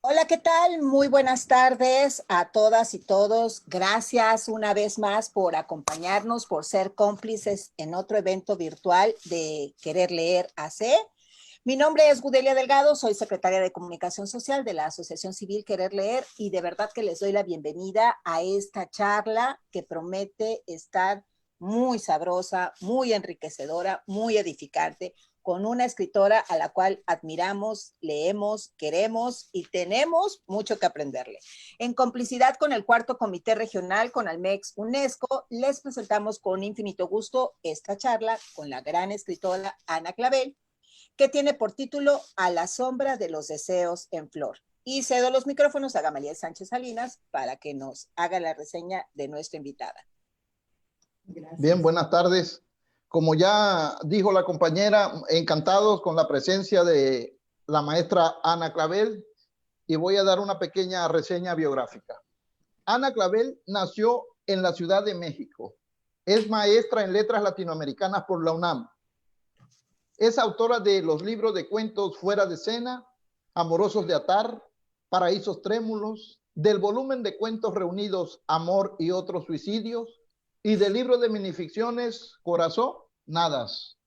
Hola, ¿qué tal? Muy buenas tardes a todas y todos. Gracias una vez más por acompañarnos, por ser cómplices en otro evento virtual de Querer Leer AC. Mi nombre es Gudelia Delgado, soy secretaria de Comunicación Social de la Asociación Civil Querer Leer y de verdad que les doy la bienvenida a esta charla que promete estar muy sabrosa, muy enriquecedora, muy edificante, con una escritora a la cual admiramos, leemos, queremos y tenemos mucho que aprenderle. En complicidad con el cuarto comité regional, con Almex UNESCO, les presentamos con infinito gusto esta charla con la gran escritora Ana Clavel, que tiene por título A la sombra de los deseos en flor. Y cedo los micrófonos a Gamaliel Sánchez Salinas para que nos haga la reseña de nuestra invitada. Gracias. Bien, buenas tardes. Como ya dijo la compañera, encantados con la presencia de la maestra Ana Clavel y voy a dar una pequeña reseña biográfica. Ana Clavel nació en la Ciudad de México. Es maestra en letras latinoamericanas por la UNAM. Es autora de los libros de cuentos Fuera de Escena, Amorosos de Atar, Paraísos Trémulos, del volumen de cuentos reunidos Amor y otros suicidios, y del libro de minificciones Corazonadas.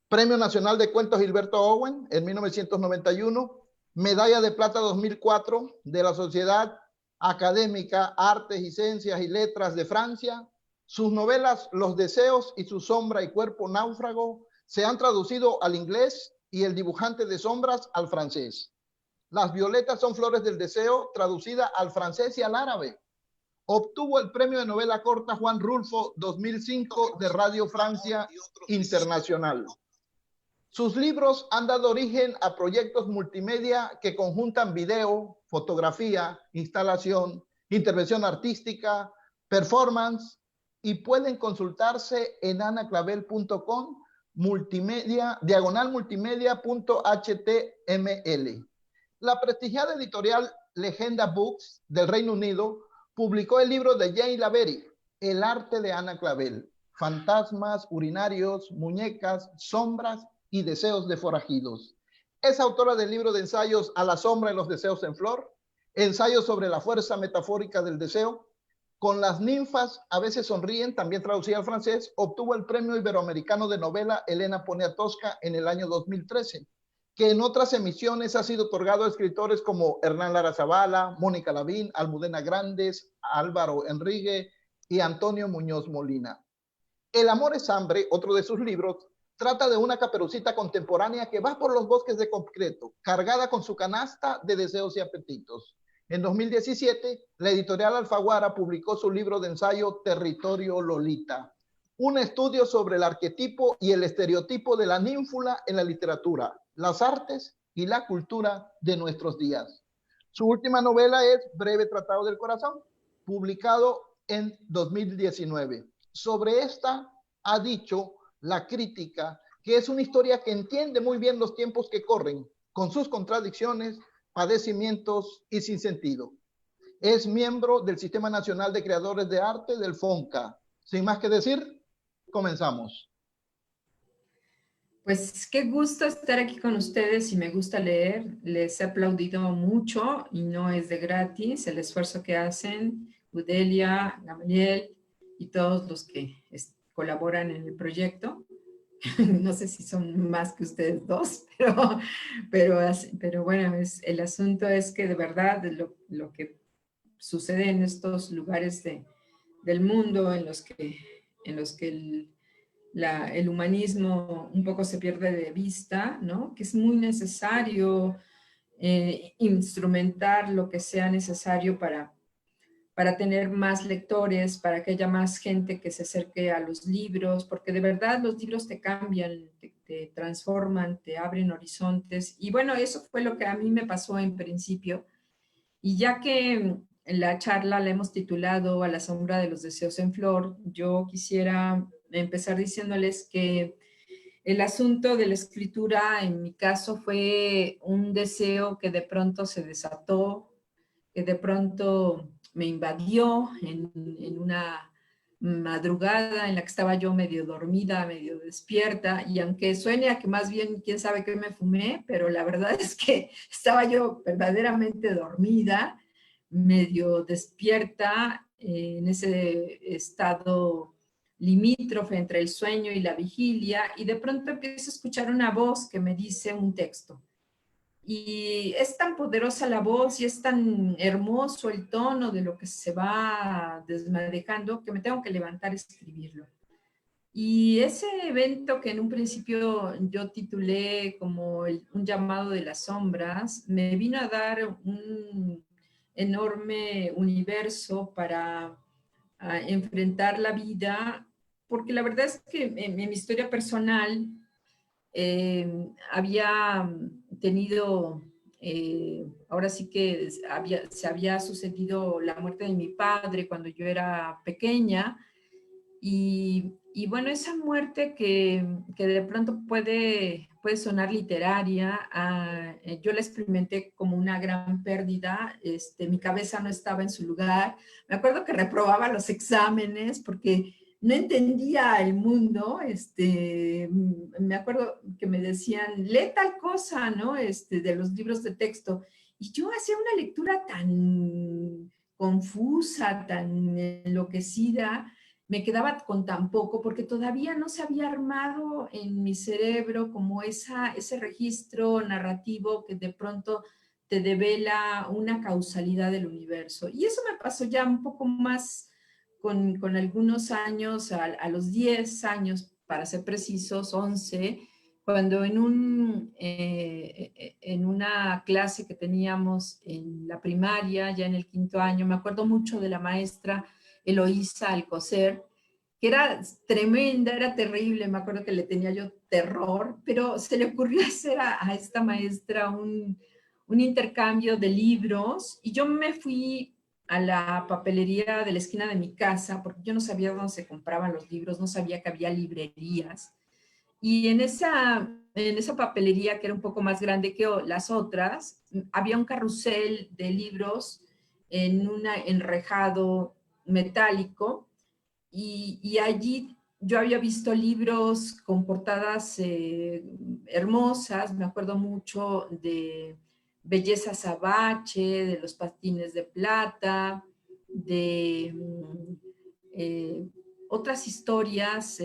Premio Nacional de Cuentos Gilberto Owen en 1991, Medalla de Plata 2004 de la Sociedad Académica Artes y Ciencias y Letras de Francia. Sus novelas Los Deseos y su sombra y cuerpo náufrago se han traducido al inglés y El dibujante de sombras al francés. Las violetas son flores del deseo, traducida al francés y al árabe. Obtuvo el premio de novela corta Juan Rulfo 2005 de Radio Francia Internacional. Sus libros han dado origen a proyectos multimedia que conjuntan video, fotografía, instalación, intervención artística, performance y pueden consultarse en anaclavel.com multimedia, /multimedia.html. La prestigiada editorial Legenda Books del Reino Unido publicó el libro de Jane Lavery, El arte de Ana Clavel, fantasmas, urinarios, muñecas, sombras y deseos de forajidos. Es autora del libro de ensayos A la sombra de los deseos en flor, ensayos sobre la fuerza metafórica del deseo. Con las ninfas a veces sonríen, también traducida al francés, obtuvo el premio iberoamericano de novela Elena Poniatowska en el año 2013, que en otras emisiones ha sido otorgado a escritores como Hernán Lara Zavala, Mónica Lavín, Almudena Grandes, Álvaro Enrique y Antonio Muñoz Molina. El amor es hambre, otro de sus libros, trata de una caperucita contemporánea que va por los bosques de concreto, cargada con su canasta de deseos y apetitos. En 2017, la editorial Alfaguara publicó su libro de ensayo Territorio Lolita, un estudio sobre el arquetipo y el estereotipo de la ninfula en la literatura, las artes y la cultura de nuestros días. Su última novela es Breve Tratado del Corazón, publicado en 2019. Sobre esta ha dicho la crítica que es una historia que entiende muy bien los tiempos que corren, con sus contradicciones, padecimientos y sinsentido. Es miembro del Sistema Nacional de Creadores de Arte del FONCA. Sin más que decir, comenzamos. Pues qué gusto estar aquí con ustedes y me gusta leer. Les he aplaudido mucho y no es de gratis el esfuerzo que hacen Gudelia, Gamaliel y todos los que colaboran en el proyecto. No sé si son más que ustedes dos, pero bueno, el asunto es que de verdad lo que sucede en estos lugares del mundo en los que el humanismo un poco se pierde de vista, ¿no? Que es muy necesario instrumentar lo que sea necesario para tener más lectores, para que haya más gente que se acerque a los libros, porque de verdad los libros te cambian, te transforman, te abren horizontes. Y bueno, eso fue lo que a mí me pasó en principio. Y ya que la charla la hemos titulado A la sombra de los deseos en flor, yo quisiera empezar diciéndoles que el asunto de la escritura en mi caso fue un deseo que de pronto se desató, que de pronto me invadió en una madrugada en la que estaba yo medio dormida, medio despierta, y aunque suene a que más bien quién sabe qué me fumé, pero la verdad es que estaba yo verdaderamente dormida, medio despierta, en ese estado limítrofe entre el sueño y la vigilia, y de pronto empiezo a escuchar una voz que me dice un texto. Y es tan poderosa la voz y es tan hermoso el tono de lo que se va desmadejando que me tengo que levantar a escribirlo. Y ese evento que en un principio yo titulé como un llamado de las sombras, me vino a dar un enorme universo para enfrentar la vida, porque la verdad es que en mi historia personal había tenido, ahora sí que se había sucedido la muerte de mi padre cuando yo era pequeña, y bueno, esa muerte que de pronto puede sonar literaria, yo la experimenté como una gran pérdida, mi cabeza no estaba en su lugar, me acuerdo que reprobaba los exámenes porque no entendía el mundo, me acuerdo que me decían, lee tal cosa, ¿no? De los libros de texto, y yo hacía una lectura tan confusa, tan enloquecida, me quedaba con tan poco porque todavía no se había armado en mi cerebro como ese registro narrativo que de pronto te devela una causalidad del universo. Y eso me pasó ya un poco más con algunos años, a los 10 años, para ser precisos, 11, cuando en una clase que teníamos en la primaria, ya en el 5º año, me acuerdo mucho de la maestra Eloísa Alcocer, que era tremenda, era terrible, me acuerdo que le tenía yo terror, pero se le ocurrió hacer a esta maestra un intercambio de libros, y yo me fui a la papelería de la esquina de mi casa, porque yo no sabía dónde se compraban los libros, no sabía que había librerías, y en esa papelería, que era un poco más grande que las otras, había un carrusel de libros en un enrejado metálico, y allí yo había visto libros con portadas hermosas, me acuerdo mucho de Belleza Sabache, de Los Patines de Plata, de eh, otras historias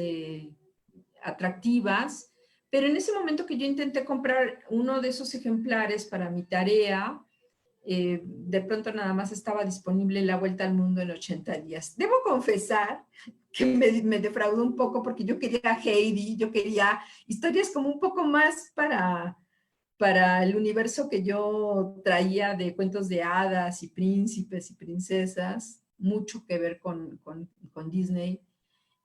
atractivas, pero en ese momento que yo intenté comprar uno de esos ejemplares para mi tarea, de pronto nada más estaba disponible La Vuelta al Mundo en 80 días. Debo confesar que me defraudó un poco porque yo quería Heidi, yo quería historias como un poco más para el universo que yo traía de cuentos de hadas y príncipes y princesas, mucho que ver con Disney.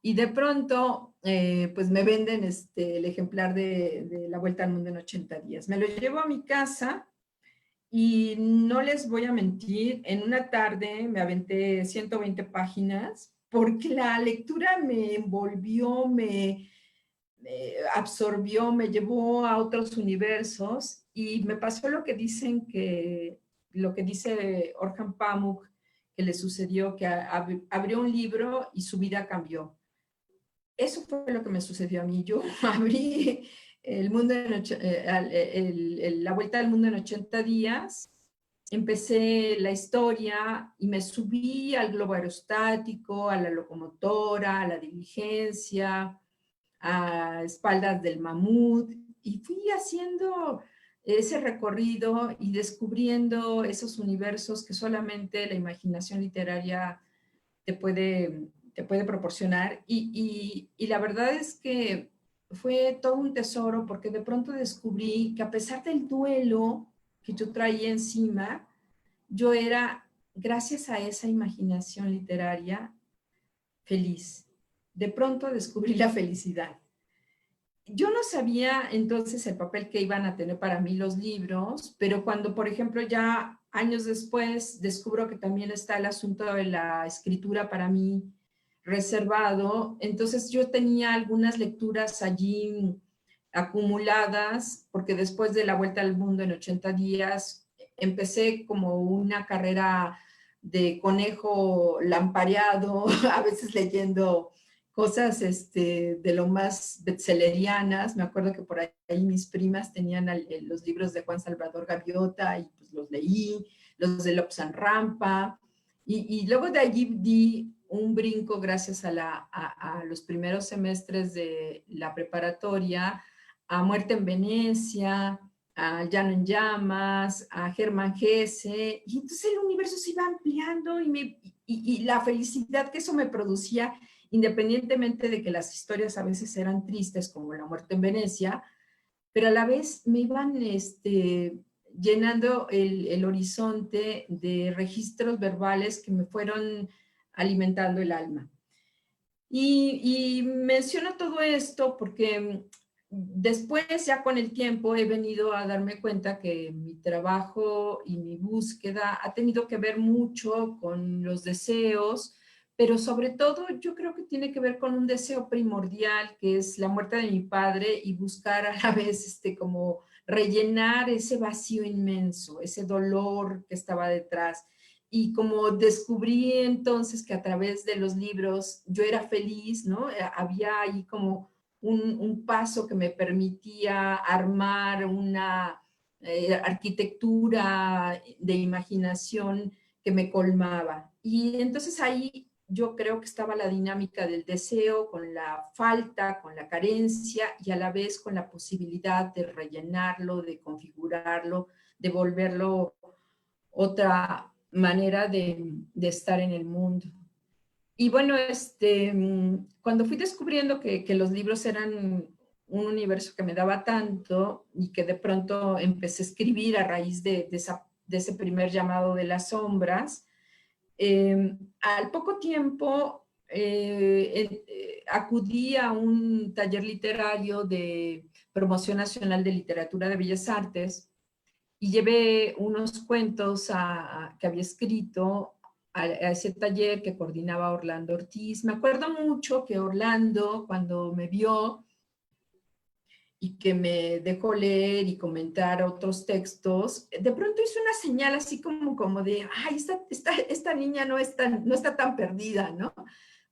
Y de pronto, pues me venden el ejemplar de La Vuelta al Mundo en 80 días. Me lo llevo a mi casa y no les voy a mentir, en una tarde me aventé 120 páginas porque la lectura me envolvió, me absorbió, me llevó a otros universos, y me pasó lo que dice Orhan Pamuk que le sucedió, que abrió un libro y su vida cambió. Eso fue lo que me sucedió a mí. Yo abrí el mundo La Vuelta al Mundo en 80 días, empecé la historia y me subí al globo aerostático, a la locomotora, a la diligencia, a espaldas del mamut, y fui haciendo ese recorrido y descubriendo esos universos que solamente la imaginación literaria te puede proporcionar. Y la verdad es que fue todo un tesoro, porque de pronto descubrí que a pesar del duelo que yo traía encima, yo era, gracias a esa imaginación literaria, feliz. De pronto descubrí la felicidad. Yo no sabía entonces el papel que iban a tener para mí los libros, pero cuando, por ejemplo, ya años después descubro que también está el asunto de la escritura para mí reservado, entonces yo tenía algunas lecturas allí acumuladas, porque después de La Vuelta al Mundo en 80 días empecé como una carrera de conejo lampareado, a veces leyendo cosas de lo más bestsellerianas. Me acuerdo que por ahí mis primas tenían los libros de Juan Salvador Gaviota y pues los leí, los de Lobsang Rampa, y luego de allí di un brinco gracias a los primeros semestres de la preparatoria, a Muerte en Venecia, a Llano en Llamas, a Germán Gese, y entonces el universo se iba ampliando y la felicidad que eso me producía, independientemente de que las historias a veces eran tristes, como La Muerte en Venecia, pero a la vez me iban llenando el horizonte de registros verbales que me fueron alimentando el alma. Y menciono todo esto porque después, ya con el tiempo, he venido a darme cuenta que mi trabajo y mi búsqueda ha tenido que ver mucho con los deseos, pero sobre todo yo creo que tiene que ver con un deseo primordial, que es la muerte de mi padre, y buscar a la vez como rellenar ese vacío inmenso, ese dolor que estaba detrás. Y como descubrí entonces que a través de los libros yo era feliz, ¿no? Había ahí como un paso que me permitía armar una arquitectura de imaginación que me colmaba. Y entonces ahí yo creo que estaba la dinámica del deseo con la falta, con la carencia y a la vez con la posibilidad de rellenarlo, de configurarlo, de volverlo otra manera de estar en el mundo. Y bueno, cuando fui descubriendo que los libros eran un universo que me daba tanto y que de pronto empecé a escribir a raíz de ese primer llamado de las sombras, al poco tiempo acudí a un taller literario de Promoción Nacional de Literatura de Bellas Artes y llevé unos cuentos que había escrito a ese taller que coordinaba Orlando Ortiz. Me acuerdo mucho que Orlando, cuando me vio y que me dejó leer y comentar otros textos, de pronto hizo una señal así como de, ay, esta niña no está tan perdida, ¿no?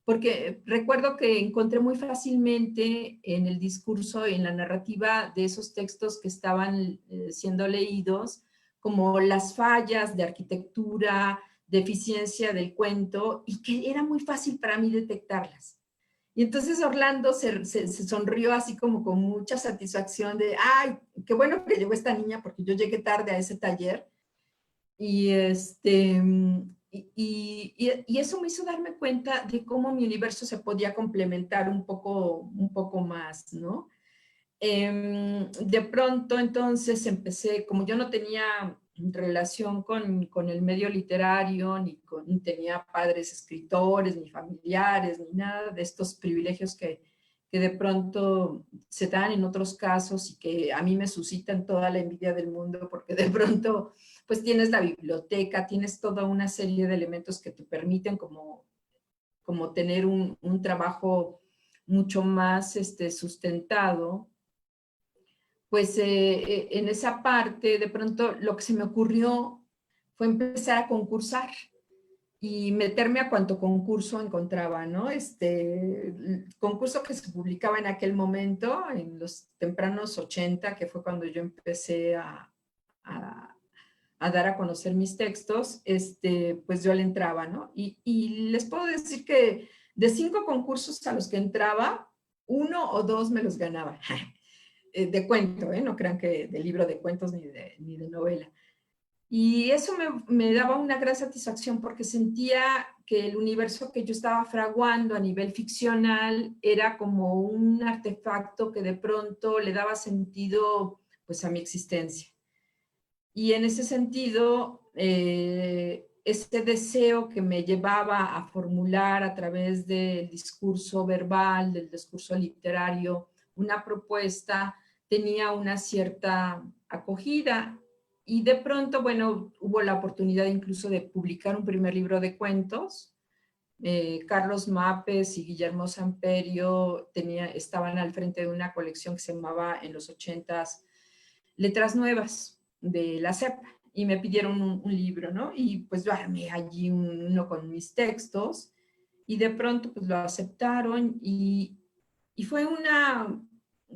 Porque recuerdo que encontré muy fácilmente en el discurso, en la narrativa de esos textos que estaban siendo leídos, como las fallas de arquitectura, de eficiencia del cuento, y que era muy fácil para mí detectarlas. Y entonces Orlando se sonrió así como con mucha satisfacción de, ay, qué bueno que llegó esta niña, porque yo llegué tarde a ese taller. Y, y eso me hizo darme cuenta de cómo mi universo se podía complementar un poco más, ¿no? De pronto entonces empecé, como yo no tenía relación con el medio literario, ni tenía padres escritores, ni familiares, ni nada de estos privilegios que de pronto se dan en otros casos y que a mí me suscitan toda la envidia del mundo, porque de pronto pues tienes la biblioteca, tienes toda una serie de elementos que te permiten como tener un trabajo mucho más sustentado. Pues en esa parte de pronto lo que se me ocurrió fue empezar a concursar y meterme a cuanto concurso encontraba, ¿no? El concurso que se publicaba en aquel momento, en los tempranos 80, que fue cuando yo empecé a dar a conocer mis textos, pues yo le entraba, ¿no? Y les puedo decir que de 5 concursos a los que entraba, 1 o 2 me los ganaba. De cuento, no crean que de libro de cuentos ni de novela. Y eso me daba una gran satisfacción porque sentía que el universo que yo estaba fraguando a nivel ficcional era como un artefacto que de pronto le daba sentido pues a mi existencia. Y en ese sentido, ese deseo que me llevaba a formular a través del discurso verbal, del discurso literario, una propuesta, tenía una cierta acogida. Y de pronto, bueno, hubo la oportunidad incluso de publicar un primer libro de cuentos. Carlos Mapes y Guillermo Samperio estaban al frente de una colección que se llamaba en los 80s Letras Nuevas de la CEP. y me pidieron un libro, ¿no? Y pues yo armé allí uno con mis textos y de pronto pues lo aceptaron y fue una,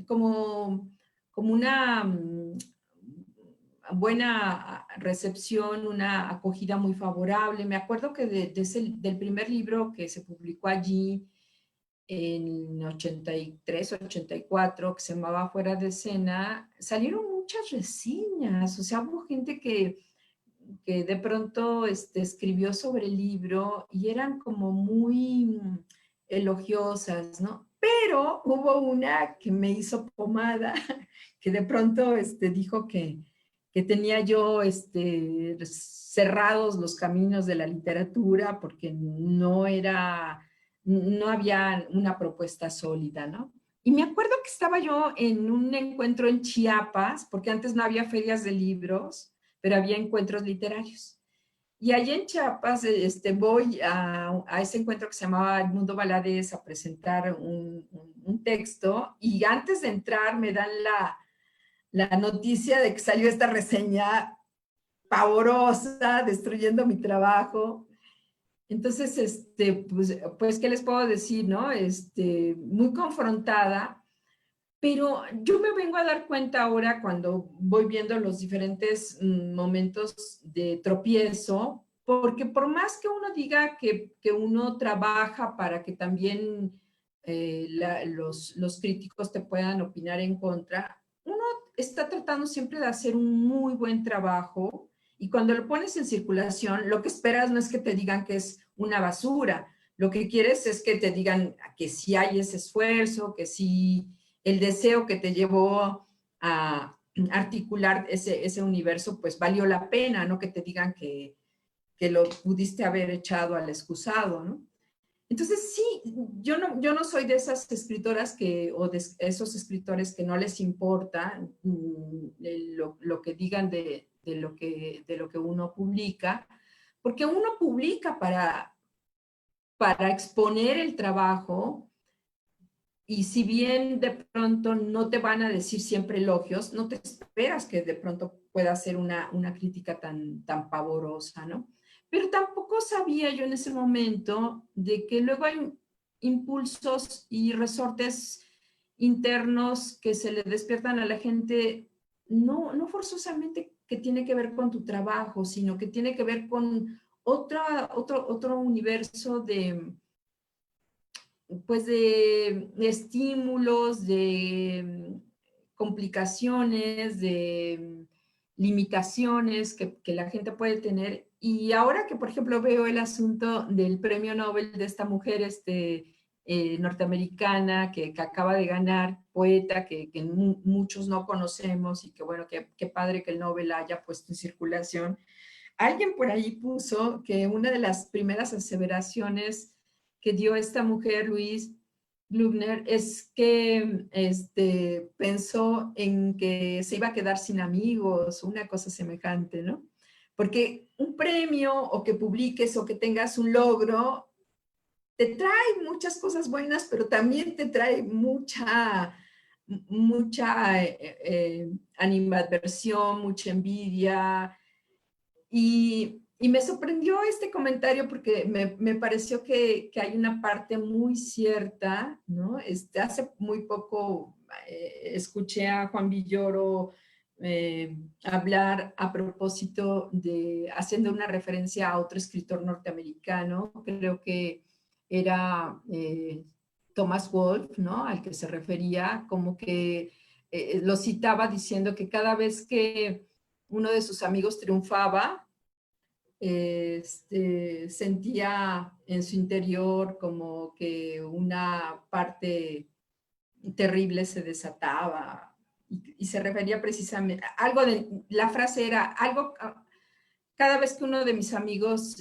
como, como una buena recepción, una acogida muy favorable. Me acuerdo que del primer libro que se publicó allí en 83, 84, que se llamaba Fuera de Escena, salieron muchas reseñas, o sea, hubo gente que de pronto escribió sobre el libro y eran como muy elogiosas, ¿no? Pero hubo una que me hizo pomada, que de pronto dijo que tenía yo cerrados los caminos de la literatura porque no había una propuesta sólida, ¿no? Y me acuerdo que estaba yo en un encuentro en Chiapas, porque antes no había ferias de libros, pero había encuentros literarios. Y allí en Chiapas voy a ese encuentro que se llamaba Edmundo Valadez a presentar un texto y antes de entrar me dan la noticia de que salió esta reseña pavorosa, destruyendo mi trabajo. Entonces, pues, ¿qué les puedo decir, no? Muy confrontada, pero yo me vengo a dar cuenta ahora cuando voy viendo los diferentes momentos de tropiezo, porque por más que uno diga que uno trabaja para que también los críticos te puedan opinar en contra, uno está tratando siempre de hacer un muy buen trabajo y cuando lo pones en circulación, lo que esperas no es que te digan que es una basura, lo que quieres es que te digan que sí hay ese esfuerzo, que sí el deseo que te llevó a articular ese universo, pues valió la pena, no que te digan que lo pudiste haber echado al excusado, ¿no? Entonces, sí, yo no soy de esas escritoras o de esos escritores que no les importa lo que digan de lo que uno publica, porque uno publica para exponer el trabajo y si bien de pronto no te van a decir siempre elogios, no te esperas que de pronto pueda ser una crítica tan pavorosa, ¿no? Pero tampoco sabía yo en ese momento de que luego hay impulsos y resortes internos que se le despiertan a la gente, no forzosamente que tiene que ver con tu trabajo, sino que tiene que ver con otro universo pues de estímulos, de complicaciones, de limitaciones que la gente puede tener. Y ahora que, por ejemplo, veo el asunto del premio Nobel de esta mujer norteamericana que acaba de ganar, poeta, que muchos no conocemos y que bueno, que padre que el Nobel haya puesto en circulación. Alguien por ahí puso que una de las primeras aseveraciones que dio esta mujer, Louise Glubner, es que pensó en que se iba a quedar sin amigos, una cosa semejante, ¿no? Porque un premio o que publiques o que tengas un logro te trae muchas cosas buenas, pero también te trae mucha animadversión, mucha envidia, y me sorprendió este comentario porque me pareció que hay una parte muy cierta, ¿no? Hace muy poco escuché a Juan Villoro hablar a propósito haciendo una referencia a otro escritor norteamericano, creo que era Thomas Wolfe, ¿no? Al que se refería, como que lo citaba diciendo que cada vez que uno de sus amigos triunfaba, sentía en su interior como que una parte terrible se desataba y se refería precisamente, la frase era, cada vez que uno de mis amigos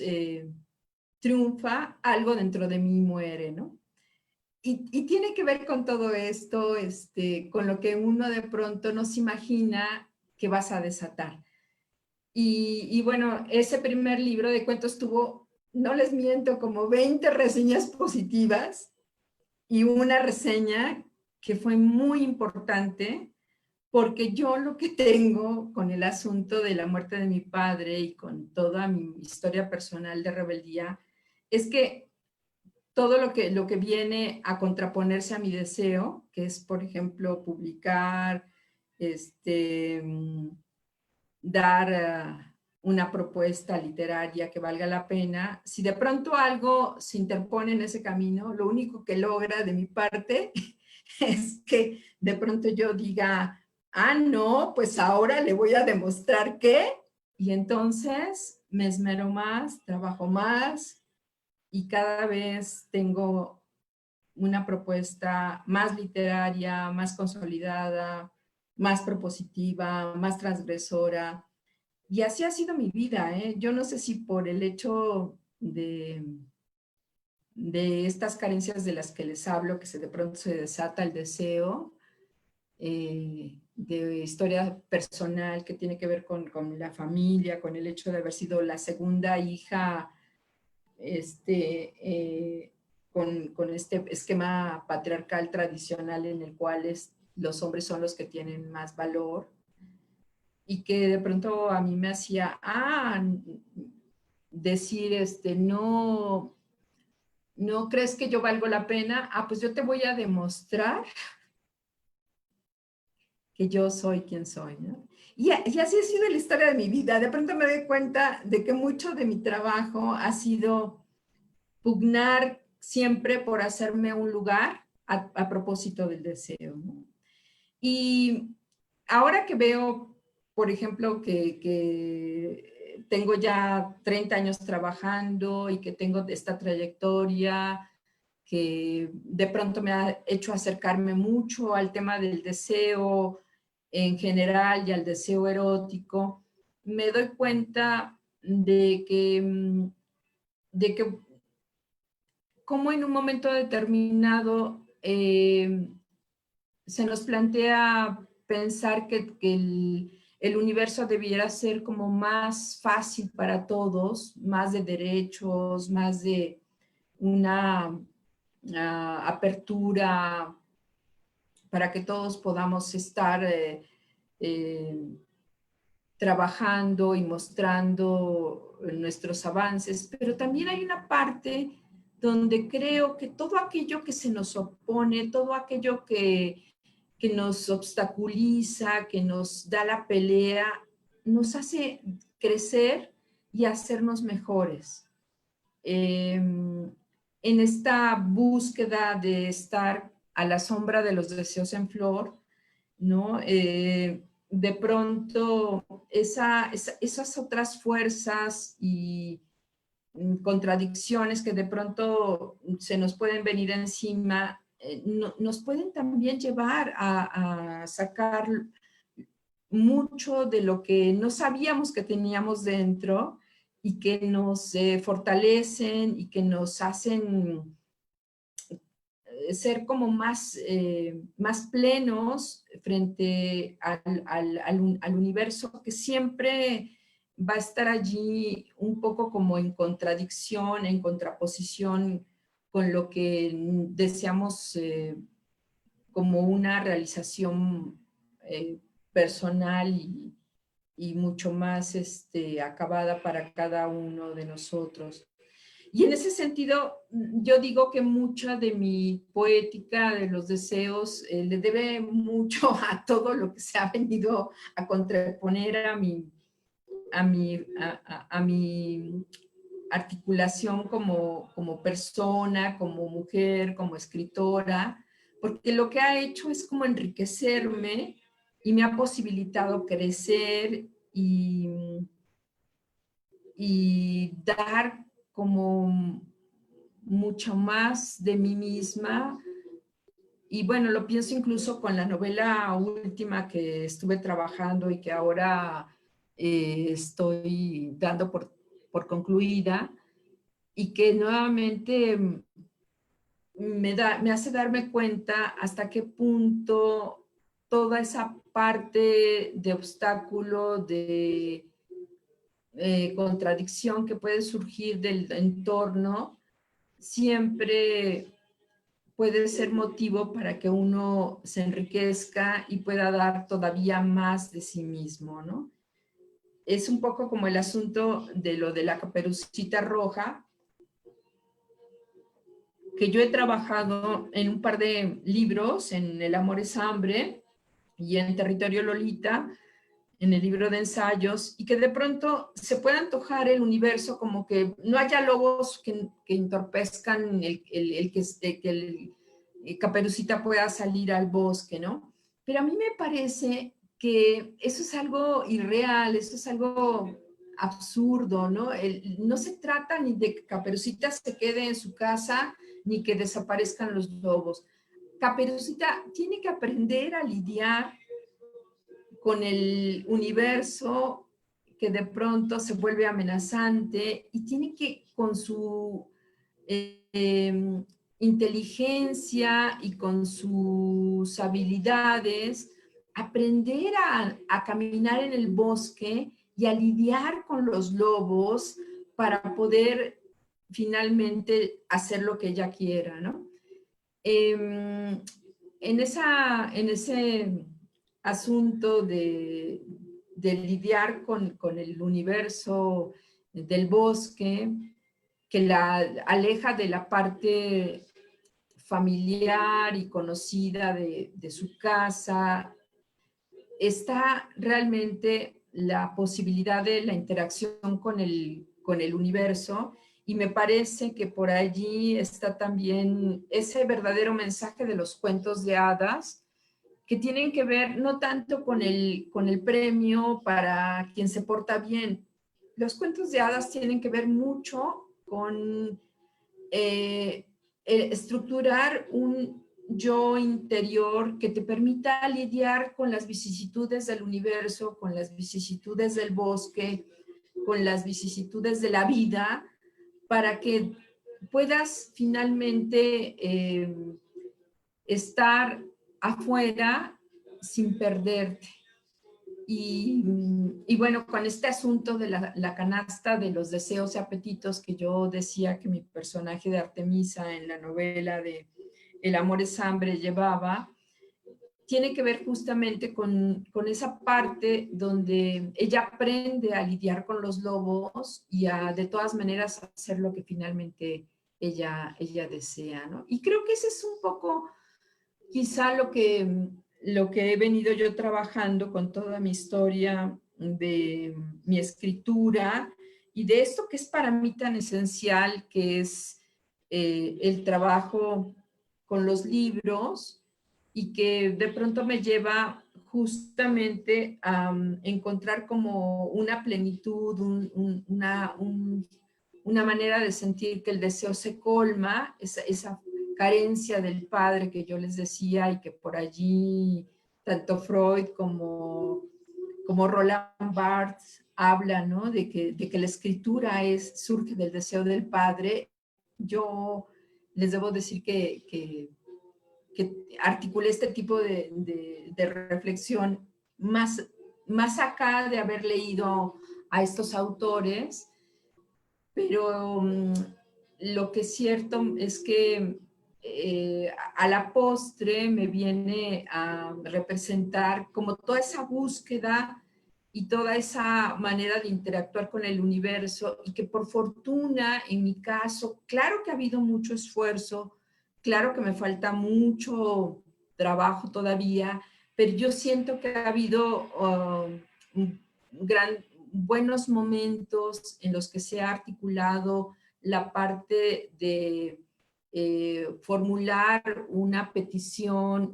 triunfa, algo dentro de mí muere, ¿no? Y tiene que ver con todo esto, con lo que uno de pronto no se imagina que vas a desatar. Y bueno, ese primer libro de cuentos tuvo, no les miento, como 20 reseñas positivas y una reseña que fue muy importante porque yo lo que tengo con el asunto de la muerte de mi padre y con toda mi historia personal de rebeldía, es que todo lo que viene a contraponerse a mi deseo, que es, por ejemplo, publicar, dar una propuesta literaria que valga la pena, si de pronto algo se interpone en ese camino, lo único que logra de mi parte es que de pronto yo diga, ah, no, pues ahora le voy a demostrar que, y entonces me esmero más, trabajo más y cada vez tengo una propuesta más literaria, más consolidada, más propositiva, más transgresora. Y así ha sido mi vida, ¿eh? Yo no sé si por el hecho de estas carencias de las que les hablo, que de pronto se desata el deseo, de historia personal que tiene que ver con la familia, con el hecho de haber sido la segunda hija, con este esquema patriarcal tradicional en el cual los hombres son los que tienen más valor, y que de pronto a mí me hacía, decir, no, ¿no crees que yo valgo la pena? Pues yo te voy a demostrar que yo soy quien soy, ¿no? Y así ha sido la historia de mi vida. De pronto me doy cuenta de que mucho de mi trabajo ha sido pugnar siempre por hacerme un lugar a propósito del deseo, ¿no? Y ahora que veo, por ejemplo, que tengo ya 30 años trabajando y que tengo esta trayectoria que de pronto me ha hecho acercarme mucho al tema del deseo en general y al deseo erótico, me doy cuenta de que como en un momento determinado se nos plantea pensar que el universo debiera ser como más fácil para todos, más de derechos, más de una apertura para que todos podamos estar trabajando y mostrando nuestros avances, pero también hay una parte donde creo que todo aquello que se nos opone, todo aquello que nos obstaculiza, que nos da la pelea, nos hace crecer y hacernos mejores. En esta búsqueda de estar a la sombra de los deseos en flor, ¿no? De pronto esas otras fuerzas y contradicciones que de pronto se nos pueden venir encima, nos pueden también llevar a sacar mucho de lo que no sabíamos que teníamos dentro y que nos fortalecen y que nos hacen ser como más plenos frente al universo que siempre va a estar allí un poco como en contradicción, en contraposición con lo que deseamos como una realización personal y mucho más acabada para cada uno de nosotros. Y en ese sentido, yo digo que mucha de mi poética de los deseos le debe mucho a todo lo que se ha venido a contraponer a mi articulación como persona, como mujer, como escritora, porque lo que ha hecho es como enriquecerme y me ha posibilitado crecer y dar como mucho más de mí misma. Y bueno, lo pienso incluso con la novela última que estuve trabajando y que ahora estoy dando por concluida, y que nuevamente me hace darme cuenta hasta qué punto toda esa parte de obstáculo, de contradicción que puede surgir del entorno, siempre puede ser motivo para que uno se enriquezca y pueda dar todavía más de sí mismo, ¿no? Es un poco como el asunto de lo de la Caperucita Roja, que yo he trabajado en un par de libros, en El amor es hambre y en Territorio Lolita, en el libro de ensayos, y que de pronto se puede antojar el universo como que no haya lobos que entorpezcan el Caperucita pueda salir al bosque, ¿no? Pero a mí me parece que eso es algo irreal, eso es algo absurdo, ¿no? No se trata ni de que Caperucita se quede en su casa, ni que desaparezcan los lobos. Caperucita tiene que aprender a lidiar con el universo que de pronto se vuelve amenazante y tiene que, con su inteligencia y con sus habilidades, aprender a caminar en el bosque y a lidiar con los lobos para poder finalmente hacer lo que ella quiera, ¿no? En ese asunto de lidiar con el universo del bosque, que la aleja de la parte familiar y conocida de su casa, está realmente la posibilidad de la interacción con el universo, y me parece que por allí está también ese verdadero mensaje de los cuentos de hadas, que tienen que ver no tanto con el premio para quien se porta bien. Los cuentos de hadas tienen que ver mucho con estructurar un yo interior que te permita lidiar con las vicisitudes del universo, con las vicisitudes del bosque, con las vicisitudes de la vida, para que puedas finalmente estar afuera sin perderte. Y bueno, con este asunto de la canasta de los deseos y apetitos que yo decía que mi personaje de Artemisa en la novela de El amor es hambre llevaba, tiene que ver justamente con esa parte donde ella aprende a lidiar con los lobos y a de todas maneras hacer lo que finalmente ella desea, ¿no? Y creo que ese es un poco quizá lo que he venido yo trabajando con toda mi historia de mi escritura y de esto que es para mí tan esencial, que es el trabajo con los libros, y que de pronto me lleva justamente a encontrar como una plenitud, una manera de sentir que el deseo se colma, esa carencia del padre que yo les decía, y que por allí tanto Freud como Roland Barthes habla, ¿no? De que la escritura surge del deseo del padre. Yo les debo decir que articulé este tipo de reflexión más acá de haber leído a estos autores, pero lo que es cierto es que a la postre me viene a representar como toda esa búsqueda y toda esa manera de interactuar con el universo, y que por fortuna en mi caso, claro que ha habido mucho esfuerzo, claro que me falta mucho trabajo todavía, pero yo siento que ha habido buenos momentos en los que se ha articulado la parte de formular una petición,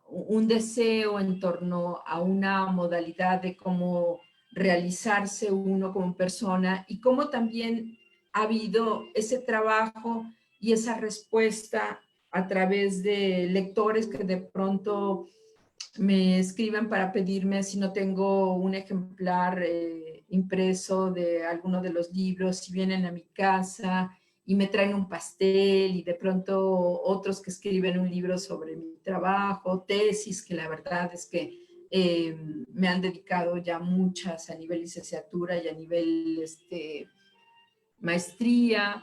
un deseo en torno a una modalidad de cómo realizarse uno como persona, y cómo también ha habido ese trabajo y esa respuesta a través de lectores que de pronto me escriben para pedirme si no tengo un ejemplar impreso de alguno de los libros, si vienen a mi casa y me traen un pastel, y de pronto otros que escriben un libro sobre mi trabajo, tesis, que la verdad es que me han dedicado ya muchas a nivel licenciatura y a nivel maestría.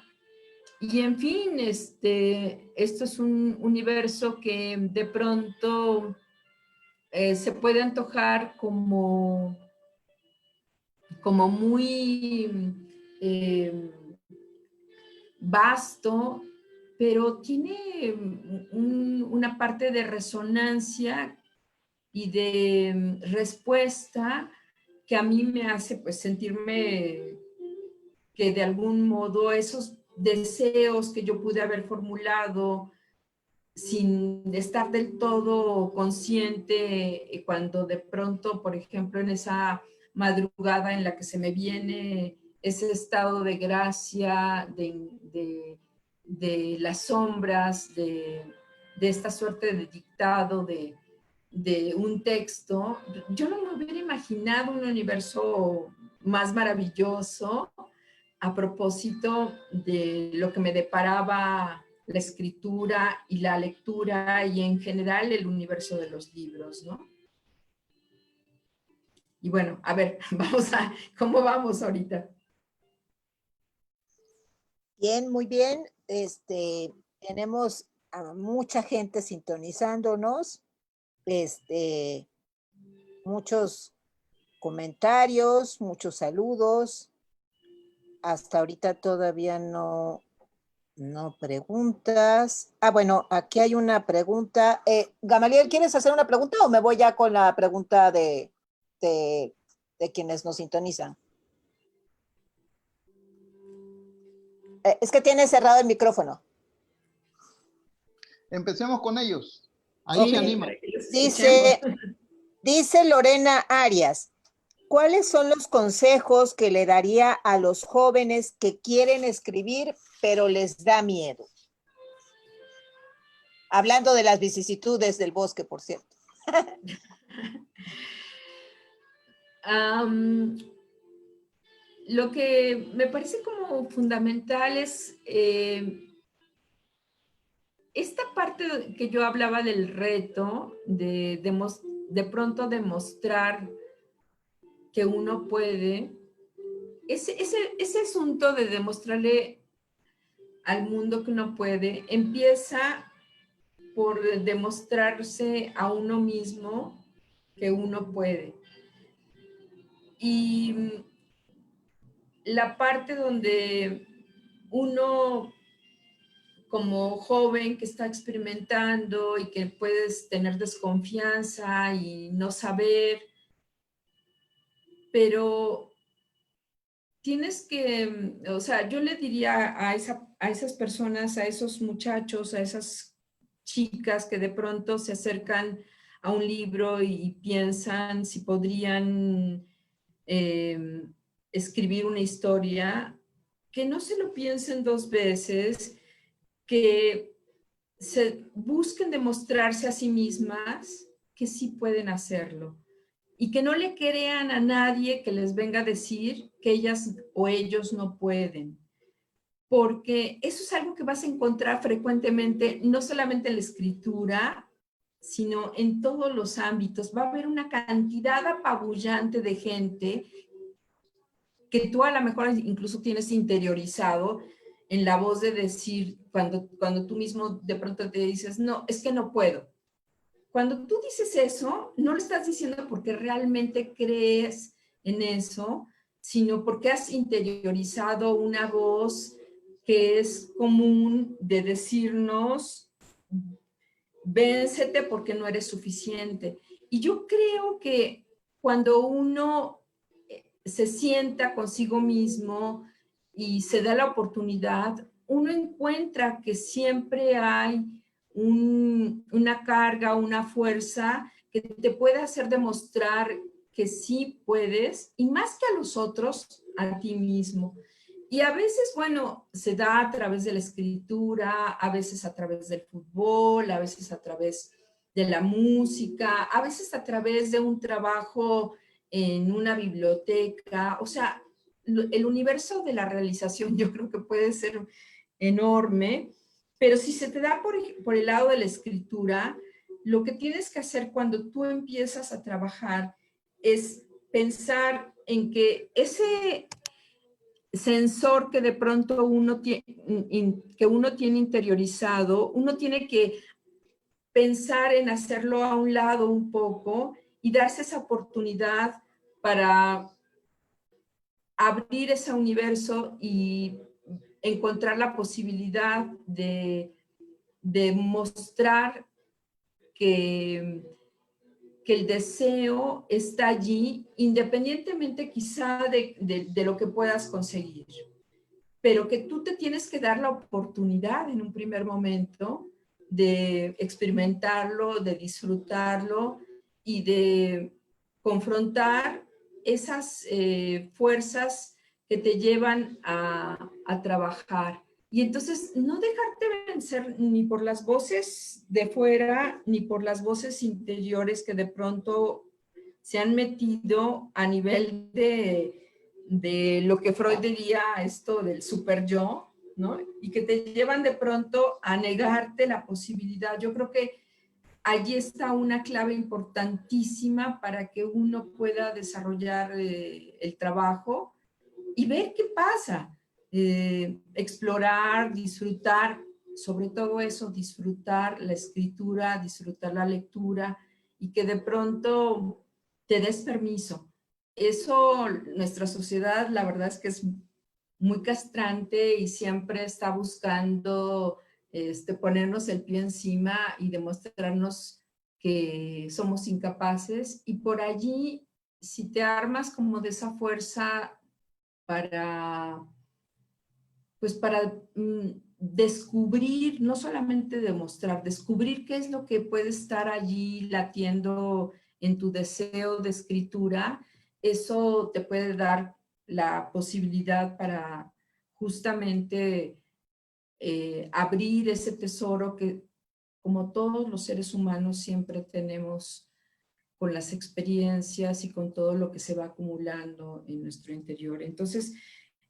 Y en fin, esto es un universo que de pronto se puede antojar como muy vasto, pero tiene una parte de resonancia y de respuesta que a mí me hace pues sentirme que de algún modo esos deseos que yo pude haber formulado sin estar del todo consciente, cuando de pronto, por ejemplo, en esa madrugada en la que se me viene ese estado de gracia, de las sombras, de esta suerte de dictado, de un texto, yo no me hubiera imaginado un universo más maravilloso a propósito de lo que me deparaba la escritura y la lectura y en general el universo de los libros, ¿no? Y bueno, a ver, ¿cómo vamos ahorita? Bien, muy bien. Tenemos a mucha gente sintonizándonos, muchos comentarios, muchos saludos. Hasta ahorita todavía no preguntas. Ah, bueno, aquí hay una pregunta. Gamaliel, ¿quieres hacer una pregunta o me voy ya con la pregunta de, de quienes nos sintonizan? Es que tiene cerrado el micrófono. Empecemos con ellos. Ahí se Sí, animan. para que los escuchemos. Dice Lorena Arias, ¿cuáles son los consejos que le daría a los jóvenes que quieren escribir, pero les da miedo? Hablando de las vicisitudes del bosque, por cierto. Lo que me parece como fundamental es esta parte que yo hablaba del reto, de pronto demostrar que uno puede, ese asunto de demostrarle al mundo que uno puede, empieza por demostrarse a uno mismo que uno puede. Y la parte donde uno como joven que está experimentando y que puedes tener desconfianza y no saber, pero tienes que, o sea, yo le diría a esas personas, a esos muchachos, a esas chicas que de pronto se acercan a un libro y piensan si podrían escribir una historia, que no se lo piensen dos veces, que se busquen demostrarse a sí mismas que sí pueden hacerlo y que no le crean a nadie que les venga a decir que ellas o ellos no pueden, porque eso es algo que vas a encontrar frecuentemente, no solamente en la escritura, sino en todos los ámbitos. Va a haber una cantidad apabullante de gente que tú a lo mejor incluso tienes interiorizado en la voz de decir, cuando tú mismo de pronto te dices, no, es que no puedo. Cuando tú dices eso, no lo estás diciendo porque realmente crees en eso, sino porque has interiorizado una voz que es común de decirnos, véncete porque no eres suficiente. Y yo creo que cuando uno se sienta consigo mismo y se da la oportunidad, uno encuentra que siempre hay una carga, una fuerza que te puede hacer demostrar que sí puedes, y más que a los otros, a ti mismo. Y a veces, bueno, se da a través de la escritura, a veces a través del fútbol, a veces a través de la música, a veces a través de un trabajo en una biblioteca. O sea, el universo de la realización yo creo que puede ser enorme, pero si se te da por el lado de la escritura, lo que tienes que hacer cuando tú empiezas a trabajar es pensar en que sensor que de pronto uno tiene interiorizado, uno tiene que pensar en hacerlo a un lado un poco y darse esa oportunidad para abrir ese universo y encontrar la posibilidad de mostrar que el deseo está allí, independientemente quizá de lo que puedas conseguir, pero que tú te tienes que dar la oportunidad en un primer momento de experimentarlo, de disfrutarlo y de confrontar esas fuerzas que te llevan a trabajar. Y entonces no dejarte vencer ni por las voces de fuera, ni por las voces interiores que de pronto se han metido a nivel de lo que Freud diría esto del super yo, ¿no? Y que te llevan de pronto a negarte la posibilidad. Yo creo que allí está una clave importantísima para que uno pueda desarrollar el trabajo y ver qué pasa. Explorar, disfrutar, sobre todo eso, disfrutar la escritura, disfrutar la lectura y que de pronto te des permiso. Eso, nuestra sociedad, la verdad es que es muy castrante y siempre está buscando ponernos el pie encima y demostrarnos que somos incapaces. Y por allí, si te armas como de esa fuerza para, pues para descubrir, no solamente demostrar, descubrir qué es lo que puede estar allí latiendo en tu deseo de escritura, eso te puede dar la posibilidad para justamente abrir ese tesoro que, como todos los seres humanos, siempre tenemos con las experiencias y con todo lo que se va acumulando en nuestro interior. Entonces,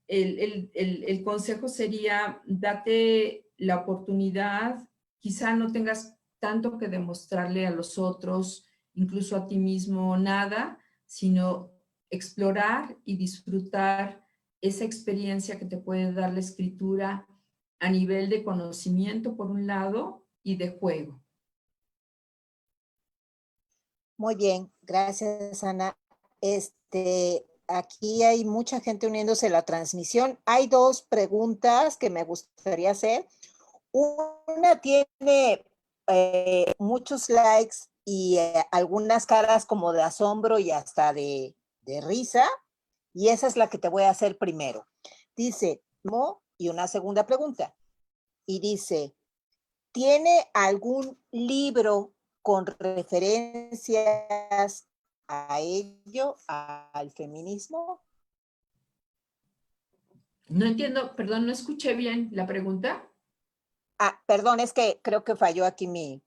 el consejo sería, date la oportunidad, quizá no tengas tanto que demostrarle a los otros, incluso a ti mismo, nada, sino explorar y disfrutar esa experiencia que te puede dar la escritura a nivel de conocimiento, por un lado, y de juego. Muy bien, gracias, Ana. Aquí hay mucha gente uniéndose a la transmisión. Hay dos preguntas que me gustaría hacer. Una tiene muchos likes y algunas caras como de asombro y hasta de risa, y esa es la que te voy a hacer primero. Dice, y una segunda pregunta, y dice, ¿tiene algún libro con referencias a ello, al feminismo? No entiendo, perdón, no escuché bien la pregunta. Perdón, es que creo que falló aquí mi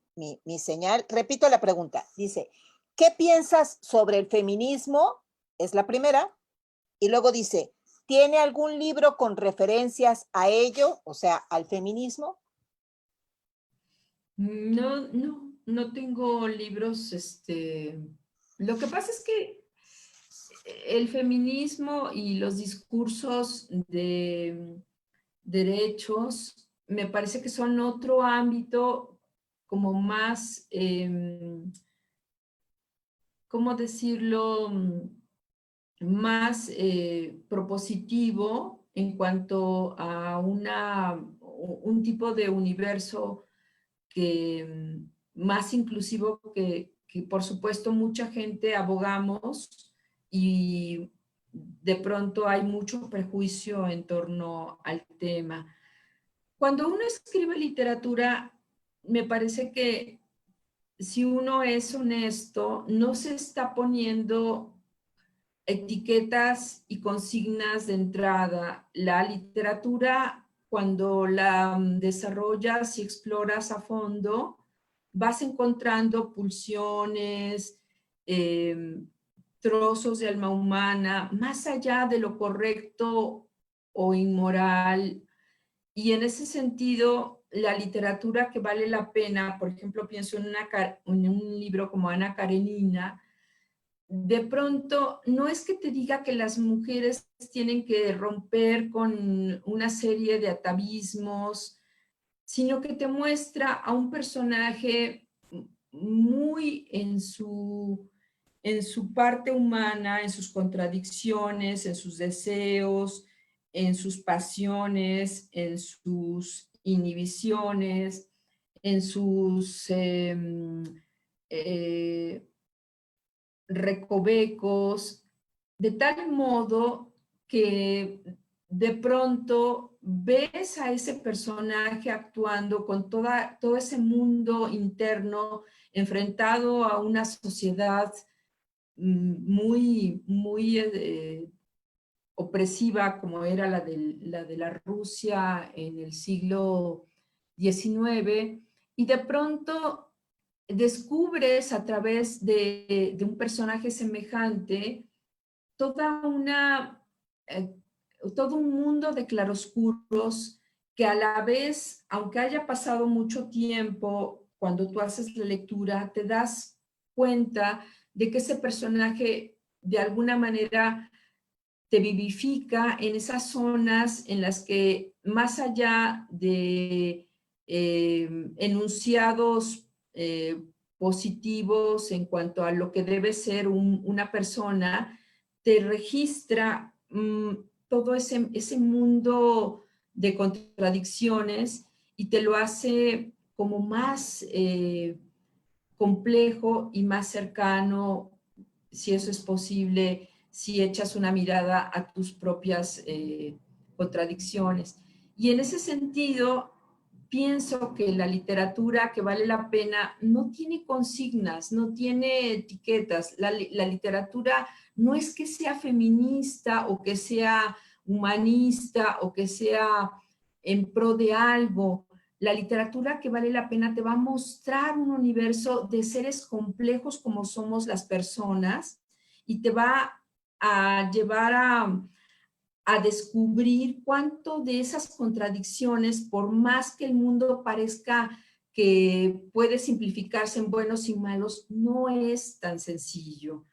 señal. Repito la pregunta. Dice, ¿qué piensas sobre el feminismo? Es la primera. Y luego dice, ¿tiene algún libro con referencias a ello, o sea, al feminismo? No tengo libros, Lo que pasa es que el feminismo y los discursos de derechos me parece que son otro ámbito como más, ¿cómo decirlo? Más propositivo en cuanto a un tipo de universo que más inclusivo que por supuesto mucha gente abogamos y de pronto hay mucho prejuicio en torno al tema. Cuando uno escribe literatura, me parece que si uno es honesto, no se está poniendo etiquetas y consignas de entrada. La literatura, cuando la desarrollas y exploras a fondo, vas encontrando pulsiones, trozos de alma humana, más allá de lo correcto o inmoral. Y en ese sentido, la literatura que vale la pena, por ejemplo, pienso en un libro como Ana Karenina, de pronto, no es que te diga que las mujeres tienen que romper con una serie de atavismos, sino que te muestra a un personaje muy en su parte humana, en sus contradicciones, en sus deseos, en sus pasiones, en sus inhibiciones, en sus eh, recovecos, de tal modo que de pronto ves a ese personaje actuando con todo ese mundo interno enfrentado a una sociedad muy opresiva como era la de la Rusia en el siglo XIX, y de pronto descubres a través de un personaje semejante toda una, eh, todo un mundo de claroscuros que a la vez, aunque haya pasado mucho tiempo, cuando tú haces la lectura, te das cuenta de que ese personaje de alguna manera te vivifica en esas zonas en las que más allá de enunciados positivos en cuanto a lo que debe ser una persona, te registra todo ese mundo de contradicciones y te lo hace como más complejo y más cercano, si eso es posible, si echas una mirada a tus propias contradicciones. Y en ese sentido, pienso que la literatura que vale la pena no tiene consignas, no tiene etiquetas. La literatura no es que sea feminista o que sea humanista o que sea en pro de algo. La literatura que vale la pena te va a mostrar un universo de seres complejos como somos las personas y te va a llevar a descubrir cuánto de esas contradicciones, por más que el mundo parezca que puede simplificarse en buenos y malos, no es tan sencillo.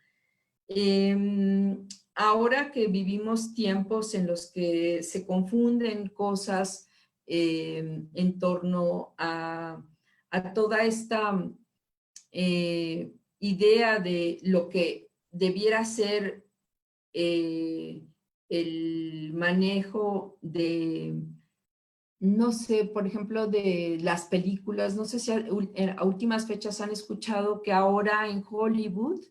Ahora que vivimos tiempos en los que se confunden cosas en torno a toda esta idea de lo que debiera ser el manejo de, no sé, por ejemplo, de las películas, no sé si a últimas fechas han escuchado que ahora en Hollywood,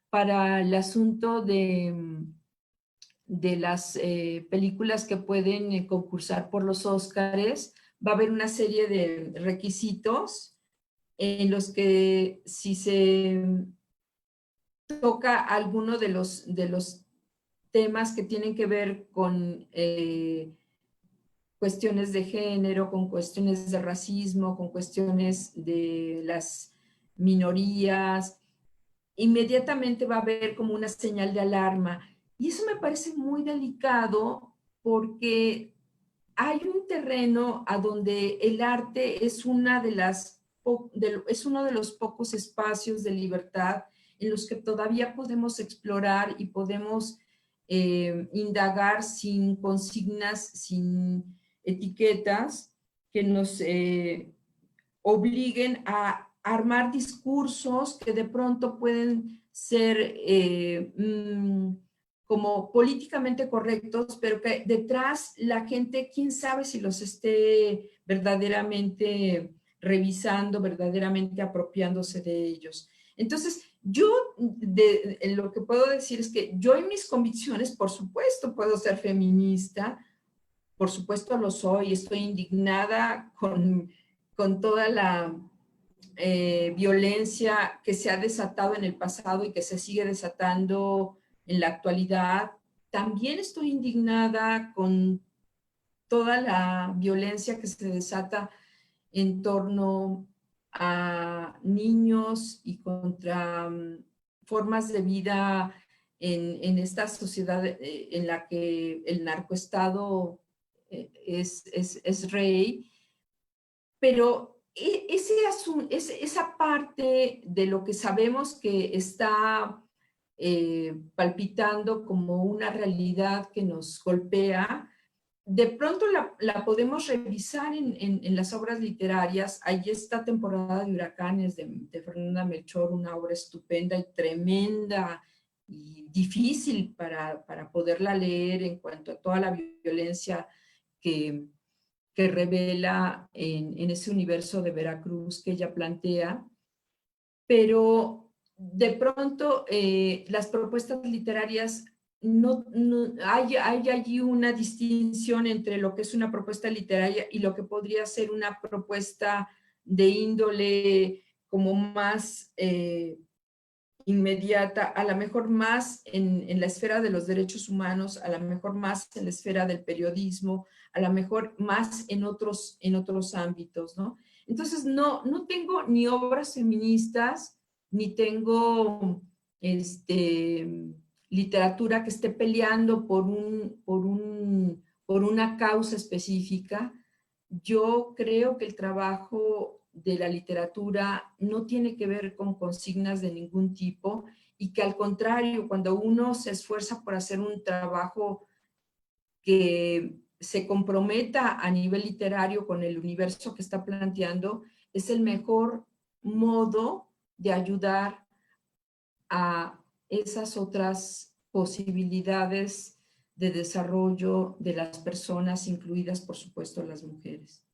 para el asunto de las películas que pueden concursar por los Óscares, va a haber una serie de requisitos en los que si se toca alguno de los temas que tienen que ver con cuestiones de género, con cuestiones de racismo, con cuestiones de las minorías, inmediatamente va a haber como una señal de alarma. Y eso me parece muy delicado porque hay un terreno a donde el arte es es uno de los pocos espacios de libertad en los que todavía podemos explorar y podemos indagar sin consignas, sin etiquetas que nos obliguen a armar discursos que de pronto pueden ser como políticamente correctos, pero que detrás la gente, quién sabe si los esté verdaderamente revisando, verdaderamente apropiándose de ellos. Entonces, yo lo que puedo decir es que yo en mis convicciones, por supuesto, puedo ser feminista, por supuesto lo soy, estoy indignada con toda la violencia que se ha desatado en el pasado y que se sigue desatando en la actualidad. También estoy indignada con toda la violencia que se desata en torno a niños y contra formas de vida en esta sociedad en la que el narcoestado es rey, pero esa parte de lo que sabemos que está palpitando como una realidad que nos golpea, de pronto la podemos revisar en las obras literarias. Hay esta temporada de Huracanes de Fernanda Melchor, una obra estupenda y tremenda y difícil para poderla leer en cuanto a toda la violencia que, que revela en ese universo de Veracruz que ella plantea. Pero de pronto las propuestas literarias hay allí una distinción entre lo que es una propuesta literaria y lo que podría ser una propuesta de índole como más inmediata, a lo mejor más en la esfera de los derechos humanos, a lo mejor más en la esfera del periodismo, a lo mejor más en otros ámbitos, ¿no? Entonces, no tengo ni obras feministas, ni tengo literatura que esté peleando por una causa específica. Yo creo que el trabajo de la literatura no tiene que ver con consignas de ningún tipo y que al contrario, cuando uno se esfuerza por hacer un trabajo que se comprometa a nivel literario con el universo que está planteando, es el mejor modo de ayudar a esas otras posibilidades de desarrollo de las personas, incluidas por supuesto las mujeres.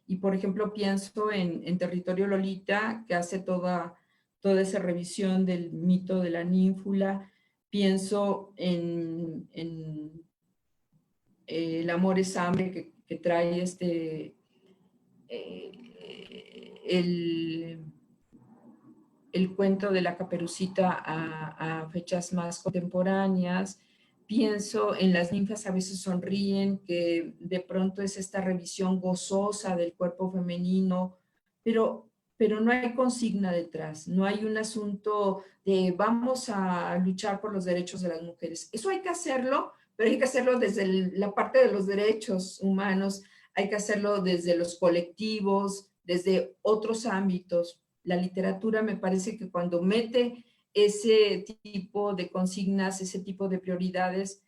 Y por ejemplo pienso en Territorio Lolita, que hace toda esa revisión del mito de la ninfula. Pienso en El amor es hambre, que trae el cuento de la Caperucita a fechas más contemporáneas. Pienso en Las ninfas a veces sonríen, que de pronto es esta revisión gozosa del cuerpo femenino, pero no hay consigna detrás, no hay un asunto de vamos a luchar por los derechos de las mujeres. Eso hay que hacerlo, pero hay que hacerlo desde la parte de los derechos humanos, hay que hacerlo desde los colectivos, desde otros ámbitos. La literatura me parece que cuando mete ese tipo de consignas, ese tipo de prioridades,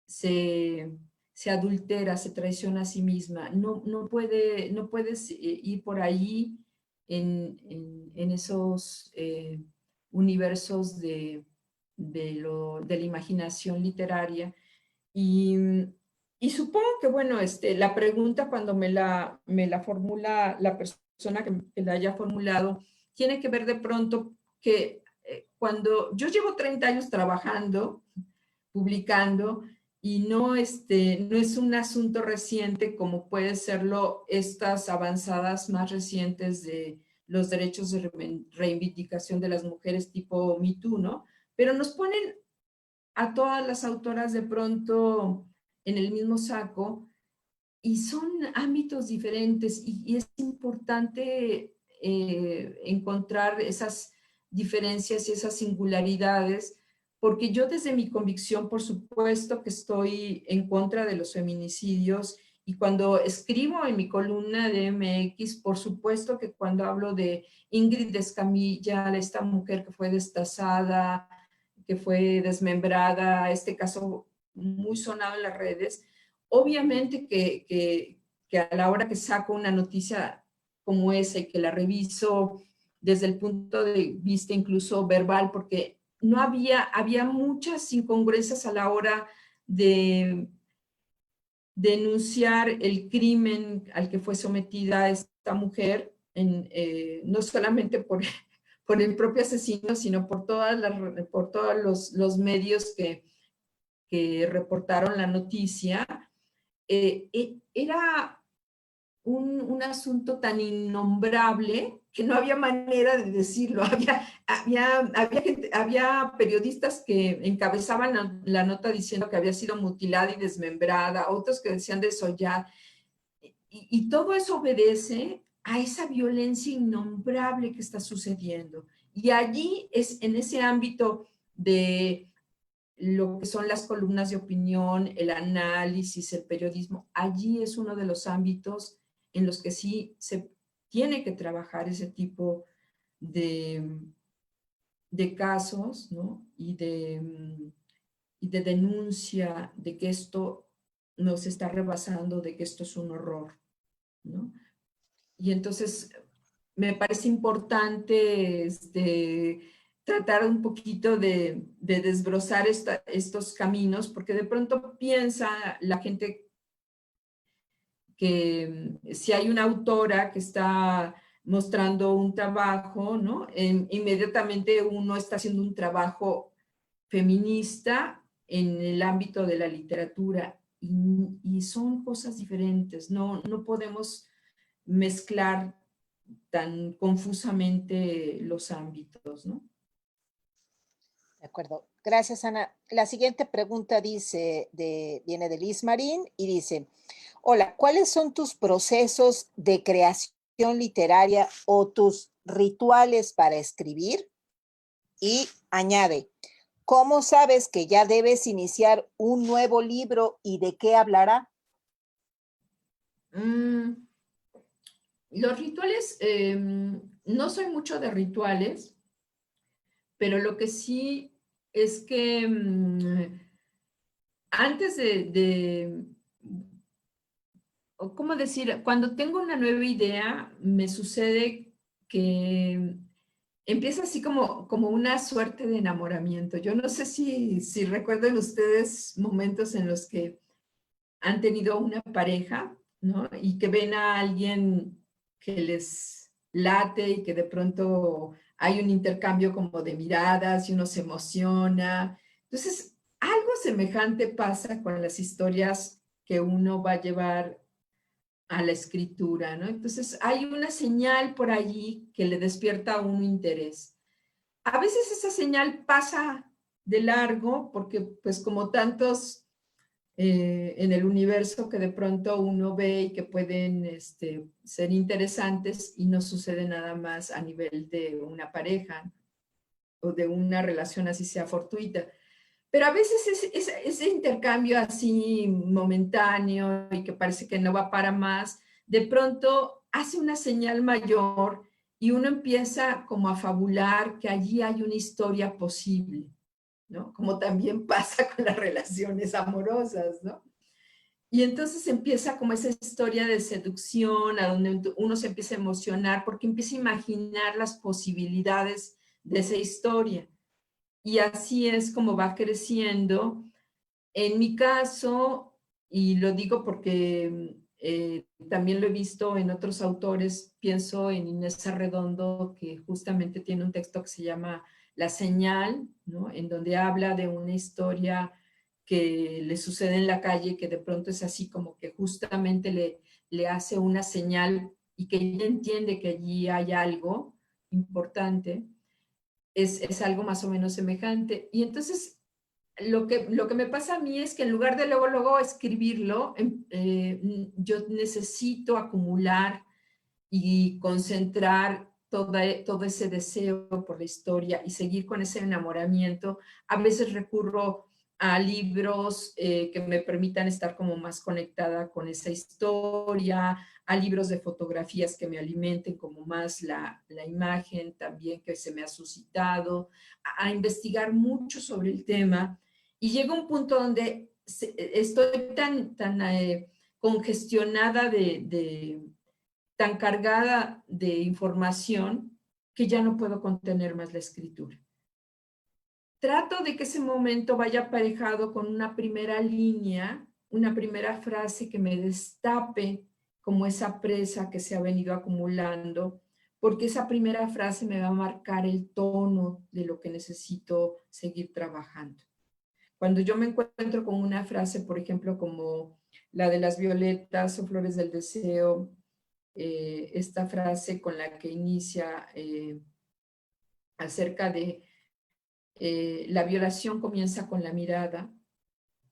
se adultera, se traiciona a sí misma. No puedes ir por ahí en esos universos de la imaginación literaria. Y supongo que, bueno, la pregunta cuando me la formula la persona que la haya formulado, tiene que ver de pronto que cuando yo llevo 30 años trabajando, publicando, y no es un asunto reciente como puede serlo estas avanzadas más recientes de los derechos de reivindicación de las mujeres tipo Me Too, ¿no? Pero nos ponen a todas las autoras de pronto en el mismo saco y son ámbitos diferentes y es importante encontrar esas diferencias y esas singularidades, porque yo desde mi convicción, por supuesto que estoy en contra de los feminicidios, y cuando escribo en mi columna de MX, por supuesto que cuando hablo de Ingrid Escamilla, esta mujer que fue destazada, que fue desmembrada, este caso muy sonado en las redes, obviamente que a la hora que saco una noticia como esa y que la reviso desde el punto de vista incluso verbal, porque no había muchas incongruencias a la hora de denunciar el crimen al que fue sometida esta mujer, no solamente por el propio asesino, sino por todos los medios que reportaron la noticia. Era un asunto tan innombrable que no había manera de decirlo. Había periodistas que encabezaban la nota diciendo que había sido mutilada y desmembrada, otros que decían desollar. Y todo eso obedece a esa violencia innombrable que está sucediendo. Y allí es en ese ámbito de lo que son las columnas de opinión, el análisis, el periodismo, allí es uno de los ámbitos en los que sí se tiene que trabajar ese tipo de de casos, ¿no? Y de denuncia de que esto nos está rebasando, de que esto es un horror, ¿no? Y entonces me parece importante tratar un poquito de desbrozar estos caminos, porque de pronto piensa la gente que si hay una autora que está mostrando un trabajo, ¿no? Inmediatamente uno está haciendo un trabajo feminista en el ámbito de la literatura y son cosas diferentes, no podemos mezclar tan confusamente los ámbitos, ¿no? De acuerdo. Gracias, Ana. La siguiente pregunta viene de Liz Marín y dice, hola, ¿cuáles son tus procesos de creación literaria o tus rituales para escribir? Y añade, ¿cómo sabes que ya debes iniciar un nuevo libro y de qué hablará? Los rituales, no soy mucho de rituales, pero lo que sí es que antes ¿cómo decir? Cuando tengo una nueva idea, me sucede que empieza así como una suerte de enamoramiento. Yo no sé si recuerdan ustedes momentos en los que han tenido una pareja, ¿no? Y que ven a alguien que les late y que de pronto hay un intercambio como de miradas y uno se emociona. Entonces, algo semejante pasa con las historias que uno va a llevar a la escritura, ¿no? Entonces, hay una señal por allí que le despierta a uno interés. A veces esa señal pasa de largo porque, pues, como tantos en el universo que de pronto uno ve y que pueden ser interesantes y no sucede nada más a nivel de una pareja o de una relación así sea fortuita. Pero a veces ese intercambio así momentáneo y que parece que no va para más, de pronto hace una señal mayor y uno empieza como a fabular que allí hay una historia posible, ¿no? Como también pasa con las relaciones amorosas, ¿no? Y entonces empieza como esa historia de seducción, a donde uno se empieza a emocionar porque empieza a imaginar las posibilidades de esa historia. Y así es como va creciendo. En mi caso, y lo digo porque también lo he visto en otros autores, pienso en Inés Arredondo, que justamente tiene un texto que se llama La Señal, ¿no? En donde habla de una historia que le sucede en la calle, que de pronto es así como que justamente le hace una señal y que ella entiende que allí hay algo importante, es algo más o menos semejante. Y entonces lo que me pasa a mí es que en lugar de luego escribirlo, yo necesito acumular y concentrar todo ese deseo por la historia y seguir con ese enamoramiento. A veces recurro a libros que me permitan estar como más conectada con esa historia, a libros de fotografías que me alimenten como más la imagen también que se me ha suscitado, a investigar mucho sobre el tema. Y llega un punto donde estoy tan congestionada tan cargada de información que ya no puedo contener más la escritura. Trato de que ese momento vaya aparejado con una primera línea, una primera frase que me destape como esa presa que se ha venido acumulando, porque esa primera frase me va a marcar el tono de lo que necesito seguir trabajando. Cuando yo me encuentro con una frase, por ejemplo, como la de las violetas o flores del deseo, esta frase con la que inicia acerca de la violación comienza con la mirada.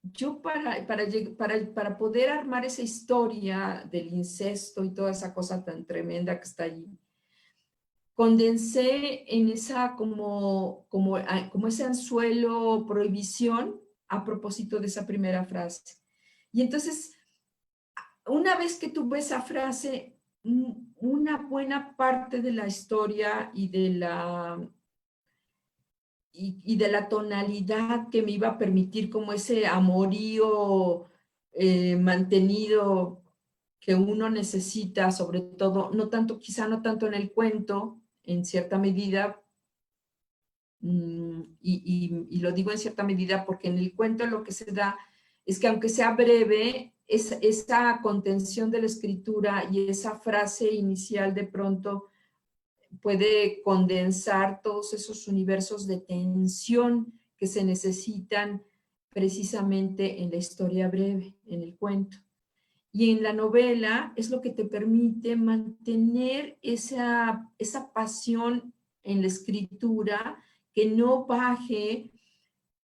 Yo para poder armar esa historia del incesto y toda esa cosa tan tremenda que está allí, condensé en esa como ese anzuelo prohibición a propósito de esa primera frase. Y entonces, una vez que tuve esa frase, una buena parte de la historia y y de la tonalidad que me iba a permitir como ese amorío mantenido que uno necesita, sobre todo, no tanto, quizá no tanto en el cuento, en cierta medida, y lo digo en cierta medida porque en el cuento lo que se da es que aunque sea breve, esa contención de la escritura y esa frase inicial de pronto puede condensar todos esos universos de tensión que se necesitan precisamente en la historia breve, en el cuento. Y en la novela es lo que te permite mantener esa pasión en la escritura, que no baje,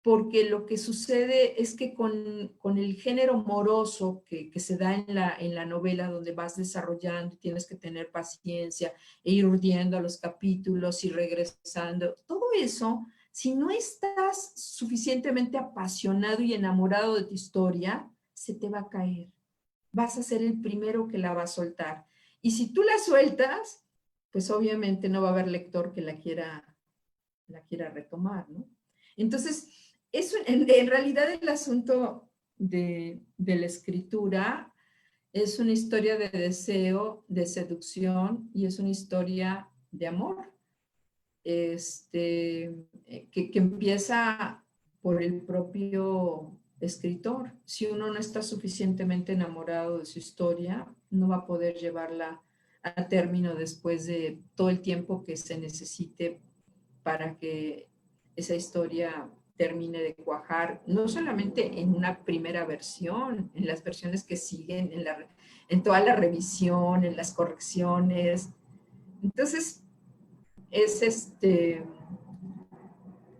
porque lo que sucede es que con el género moroso que se da en la novela, donde vas desarrollando, tienes que tener paciencia e ir urdiendo a los capítulos y regresando, todo eso, si no estás suficientemente apasionado y enamorado de tu historia, se te va a caer. Vas a ser el primero que la va a soltar. Y si tú la sueltas, pues obviamente no va a haber lector que la quiera retomar, ¿no? Entonces, eso, en realidad el asunto de la escritura es una historia de deseo, de seducción, y es una historia de amor, que empieza por el propio escritor. Si uno no está suficientemente enamorado de su historia, no va a poder llevarla a término después de todo el tiempo que se necesite para que esa historia termine de cuajar, no solamente en una primera versión, en las versiones que siguen, en toda la revisión, en las correcciones. Entonces, es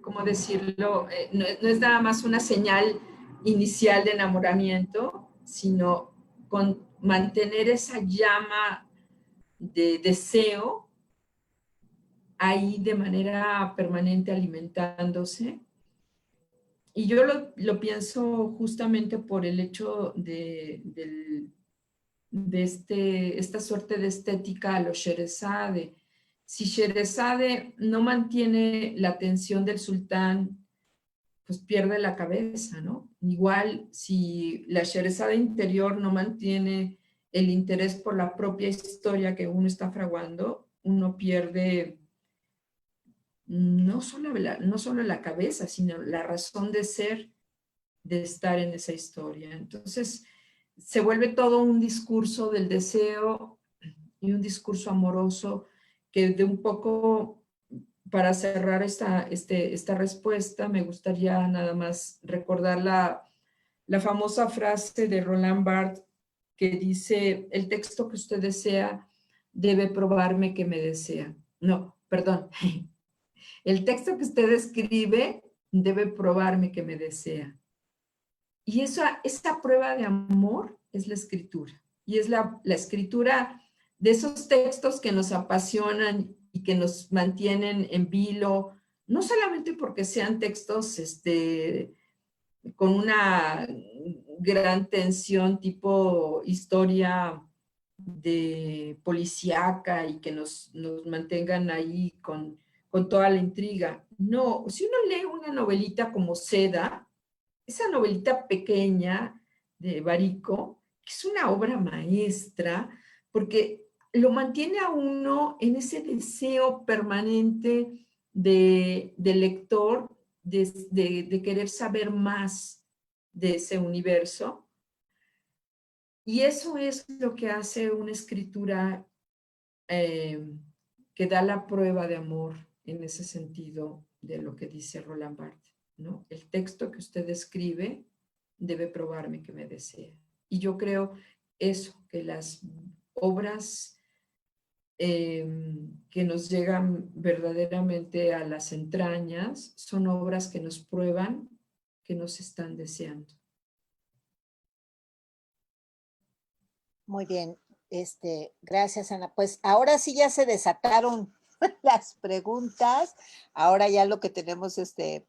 ¿cómo decirlo? No es nada más una señal inicial de enamoramiento, sino con mantener esa llama de deseo ahí de manera permanente alimentándose. Y yo lo pienso justamente por el hecho de esta suerte de estética a lo Sherazade. Si Sherazade no mantiene la atención del sultán, pues pierde la cabeza, ¿no? Igual si la Sherazade interior no mantiene el interés por la propia historia que uno está fraguando, uno pierde no solo la cabeza, sino la razón de ser, de estar en esa historia. Entonces, se vuelve todo un discurso del deseo y un discurso amoroso que de un poco, para cerrar esta respuesta, me gustaría nada más recordar la famosa frase de Roland Barthes que dice: el texto que usted desea debe probarme que me desea. No, perdón. El texto que usted escribe debe probarme que me desea. Y esa prueba de amor es la escritura. Y es la escritura de esos textos que nos apasionan y que nos mantienen en vilo, no solamente porque sean textos con una gran tensión tipo historia de policíaca y que nos mantengan ahí con toda la intriga. No, si uno lee una novelita como Seda, esa novelita pequeña de Barico, que es una obra maestra, porque lo mantiene a uno en ese deseo permanente de lector, de querer saber más de ese universo. Y eso es lo que hace una escritura que da la prueba de amor en ese sentido de lo que dice Roland Barthes, ¿no? El texto que usted escribe debe probarme que me desea. Y yo creo eso, que las obras que nos llegan verdaderamente a las entrañas son obras que nos prueban que nos están deseando. Muy bien, gracias, Ana. Pues ahora sí ya se desataron las preguntas. Ahora ya lo que tenemos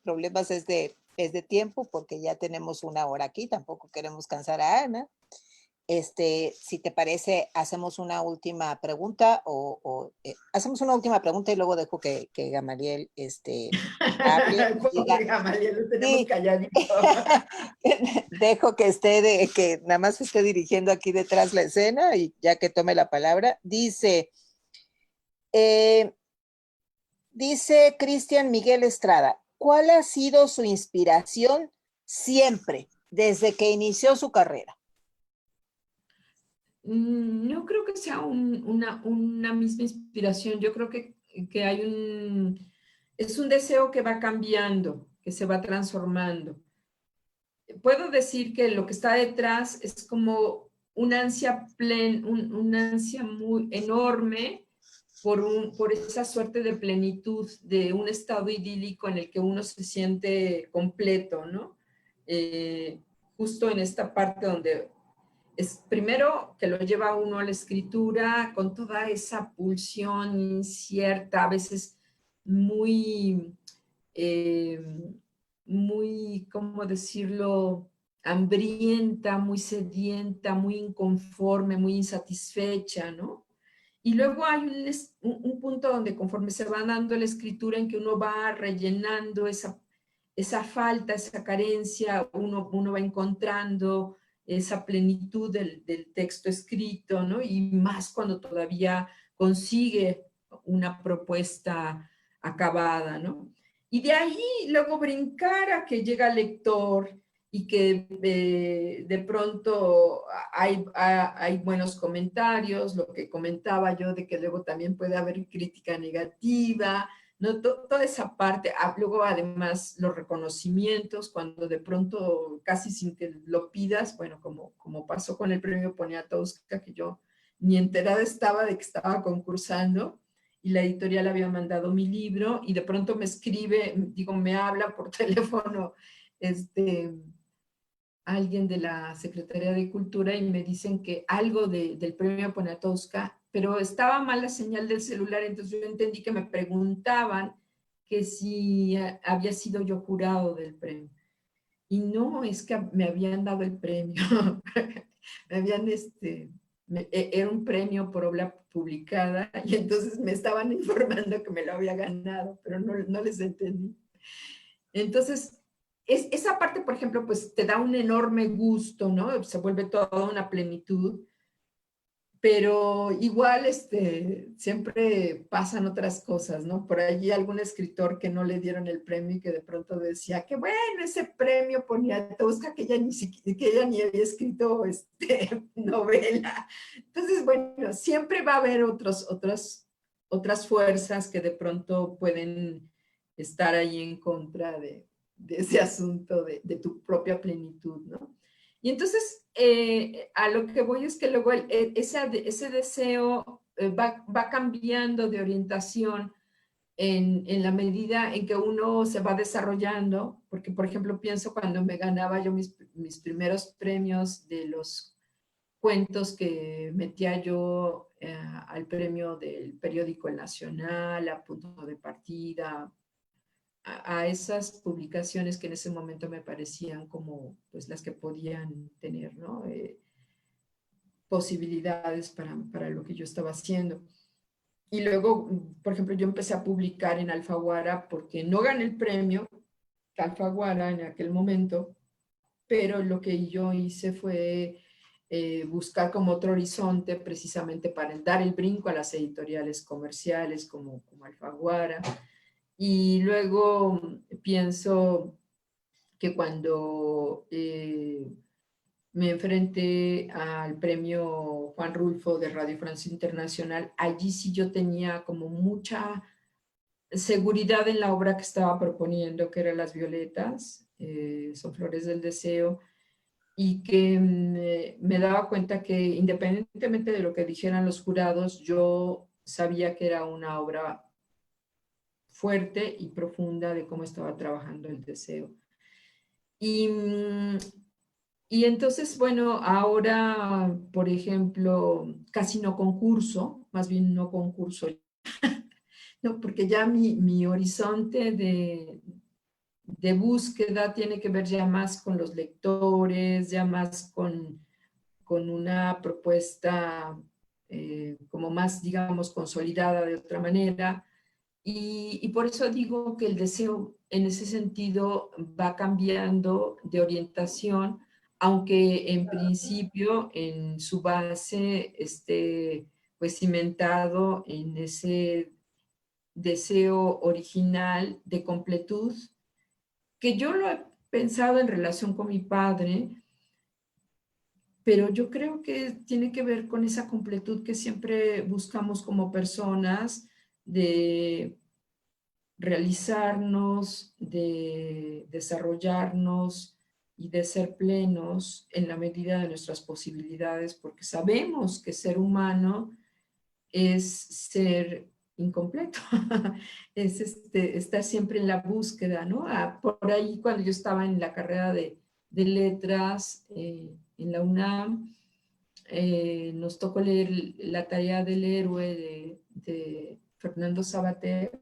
problemas es de tiempo, porque ya tenemos una hora aquí, tampoco queremos cansar a Ana. Si te parece, hacemos una última pregunta hacemos una última pregunta y luego dejo que Gamaliel hable. Diga, Pobre Gamaliel, lo tenemos sí, calladito. dejo que que nada más esté dirigiendo aquí detrás la escena y ya que tome la palabra. Dice Cristian Miguel Estrada, ¿cuál ha sido su inspiración siempre, desde que inició su carrera? No creo que sea una misma inspiración. Yo creo que es un deseo que va cambiando, que se va transformando. Puedo decir que lo que está detrás es como una ansia una ansia muy enorme por esa suerte de plenitud, de un estado idílico en el que uno se siente completo, ¿no? Justo en esta parte donde es primero que lo lleva uno a la escritura con toda esa pulsión incierta, a veces muy, eh, muy, ¿cómo decirlo? Hambrienta, muy sedienta, muy inconforme, muy insatisfecha, ¿no? Y luego hay un punto donde conforme se va dando la escritura en que uno va rellenando esa falta, esa carencia, uno va encontrando esa plenitud del texto escrito, ¿no? Y más cuando todavía consigue una propuesta acabada, ¿no? Y de ahí luego brincar a que llega el lector y que de pronto hay buenos comentarios, lo que comentaba yo de que luego también puede haber crítica negativa, ¿no? Toda esa parte, luego además los reconocimientos, cuando de pronto casi sin que lo pidas, bueno, como pasó con el premio Poniatowska, que yo ni enterada estaba de que estaba concursando, y la editorial había mandado mi libro, y de pronto me escribe, digo, me habla por teléfono, alguien de la Secretaría de Cultura y me dicen que algo del premio Poniatowska, pero estaba mal la señal del celular, entonces yo entendí que me preguntaban que si había sido yo jurado del premio. Y no, es que me habían dado el premio. Me habían, era un premio por obra publicada y entonces me estaban informando que me lo había ganado, pero no les entendí. Entonces, esa parte, por ejemplo, pues te da un enorme gusto, ¿no? Se vuelve toda una plenitud, pero igual siempre pasan otras cosas, ¿no? Por allí algún escritor que no le dieron el premio y que de pronto decía que bueno, ese premio Poniatowska que que ella ni había escrito novela. Entonces, bueno, siempre va a haber otras fuerzas que de pronto pueden estar ahí en contra de ese asunto de tu propia plenitud, ¿no? Y entonces, a lo que voy es que luego ese deseo va cambiando de orientación en la medida en que uno se va desarrollando, porque por ejemplo pienso cuando me ganaba yo mis primeros premios de los cuentos que metía yo al premio del periódico El Nacional, a Punto de Partida, a esas publicaciones que en ese momento me parecían como pues las que podían tener, ¿no? Posibilidades para lo que yo estaba haciendo. Y luego, por ejemplo, yo empecé a publicar en Alfaguara porque no gané el premio Alfaguara en aquel momento, pero lo que yo hice fue buscar como otro horizonte precisamente para dar el brinco a las editoriales comerciales como Alfaguara. Y luego pienso que cuando me enfrenté al premio Juan Rulfo de Radio Francia Internacional, allí sí yo tenía como mucha seguridad en la obra que estaba proponiendo, que eran Las Violetas, son Flores del Deseo, y que me daba cuenta que independientemente de lo que dijeran los jurados, yo sabía que era una obra fuerte y profunda de cómo estaba trabajando el deseo. Y, y entonces, bueno, ahora, por ejemplo, casi no concurso, más bien no concurso, no, porque ya mi horizonte de búsqueda tiene que ver ya más con los lectores, ya más con una propuesta como más, digamos, consolidada de otra manera. Y por eso digo que el deseo en ese sentido va cambiando de orientación, aunque en principio en su base esté pues cimentado en ese deseo original de completud, que yo lo he pensado en relación con mi padre, pero yo creo que tiene que ver con esa completud que siempre buscamos como personas, de realizarnos, de desarrollarnos y de ser plenos en la medida de nuestras posibilidades, porque sabemos que ser humano es ser incompleto, es estar siempre en la búsqueda, ¿no? Por ahí cuando yo estaba en la carrera de letras en la UNAM, nos tocó leer La tarea del héroe de Fernando Sabater,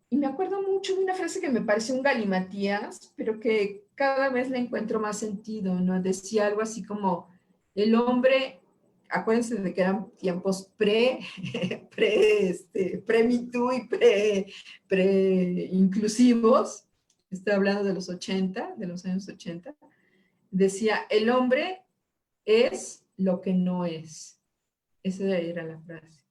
y me acuerdo mucho de una frase que me pareció un galimatías, pero que cada vez le encuentro más sentido, ¿no? Decía algo así como, el hombre, acuérdense de que eran tiempos pre-Me Too y pre-inclusivos, estoy hablando de los 80, de los años 80, decía, el hombre es lo que no es. Esa era la frase.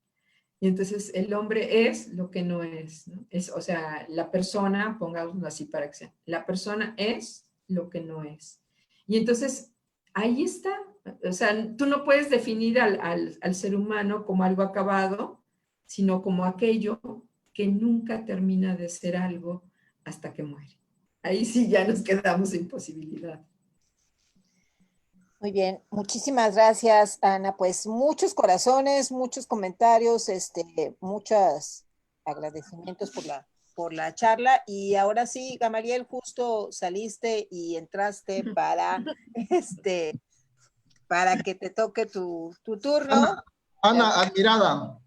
Y entonces el hombre es lo que no es, ¿no? O sea, la persona, pongámoslo así para que sea, la persona es lo que no es. Y entonces ahí está. O sea, tú no puedes definir al ser humano como algo acabado, sino como aquello que nunca termina de ser algo hasta que muere. Ahí sí ya nos quedamos sin posibilidad. Muy bien, muchísimas gracias, Ana. Pues muchos corazones, muchos comentarios, muchos agradecimientos por la charla. Y ahora sí, Gamaliel, justo saliste y entraste para, para que te toque tu turno. Ana, admirada,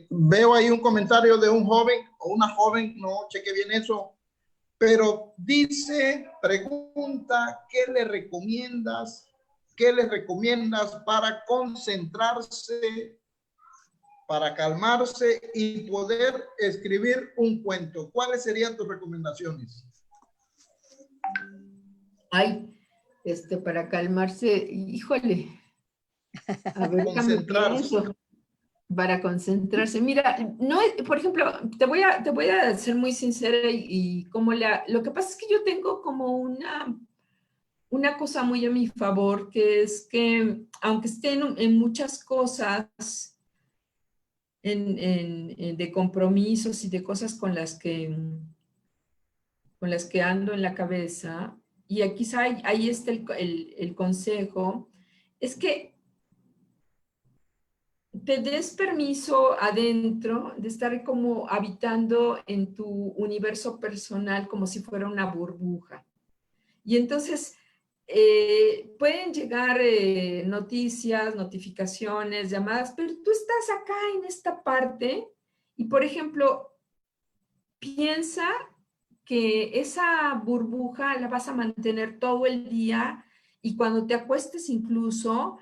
veo ahí un comentario de un joven o una joven, no cheque bien eso, pero dice, pregunta, ¿qué le recomiendas para concentrarse, para calmarse y poder escribir un cuento? ¿Cuáles serían tus recomendaciones? Ay, para calmarse, híjole, a ver, déjame pienso. Para concentrarse. Mira, no, por ejemplo, te voy a ser muy sincera y como lo que pasa es que yo tengo como una cosa muy a mi favor, que es que aunque estén en muchas cosas de compromisos y de cosas con las que ando en la cabeza, y aquí ahí está el consejo, es que te des permiso adentro de estar como habitando en tu universo personal como si fuera una burbuja. Y entonces pueden llegar noticias, notificaciones, llamadas, pero tú estás acá en esta parte y, por ejemplo, piensa que esa burbuja la vas a mantener todo el día y cuando te acuestes incluso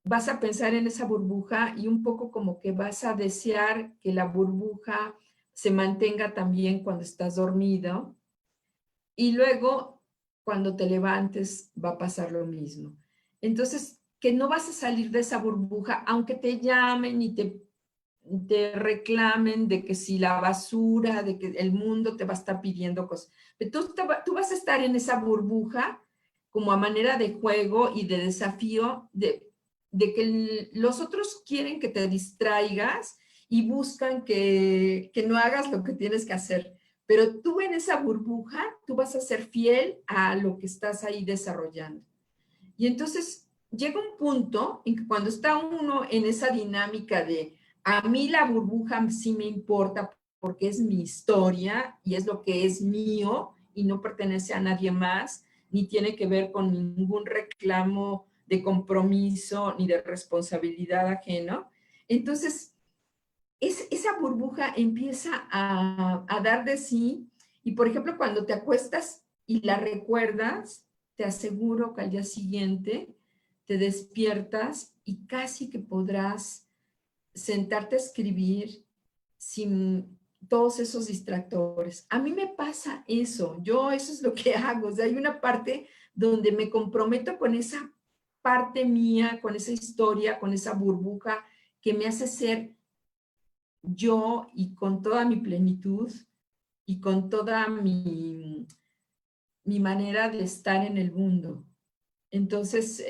vas a pensar en esa burbuja y un poco como que vas a desear que la burbuja se mantenga también cuando estás dormido y luego cuando te levantes va a pasar lo mismo. Entonces, que no vas a salir de esa burbuja aunque te llamen y te reclamen de que si la basura, de que el mundo te va a estar pidiendo cosas. Tú vas a estar en esa burbuja como a manera de juego y de desafío de que los otros quieren que te distraigas y buscan que no hagas lo que tienes que hacer. Pero tú en esa burbuja, tú vas a ser fiel a lo que estás ahí desarrollando. Y entonces llega un punto en que cuando está uno en esa dinámica de a mí la burbuja sí me importa porque es mi historia y es lo que es mío y no pertenece a nadie más, ni tiene que ver con ningún reclamo de compromiso ni de responsabilidad ajeno. Entonces, esa burbuja empieza a dar de sí y, por ejemplo, cuando te acuestas y la recuerdas, te aseguro que al día siguiente te despiertas y casi que podrás sentarte a escribir sin todos esos distractores. A mí me pasa eso, eso es lo que hago. O sea, hay una parte donde me comprometo con esa parte mía, con esa historia, con esa burbuja que me hace ser yo y con toda mi plenitud y con toda mi manera de estar en el mundo. Entonces,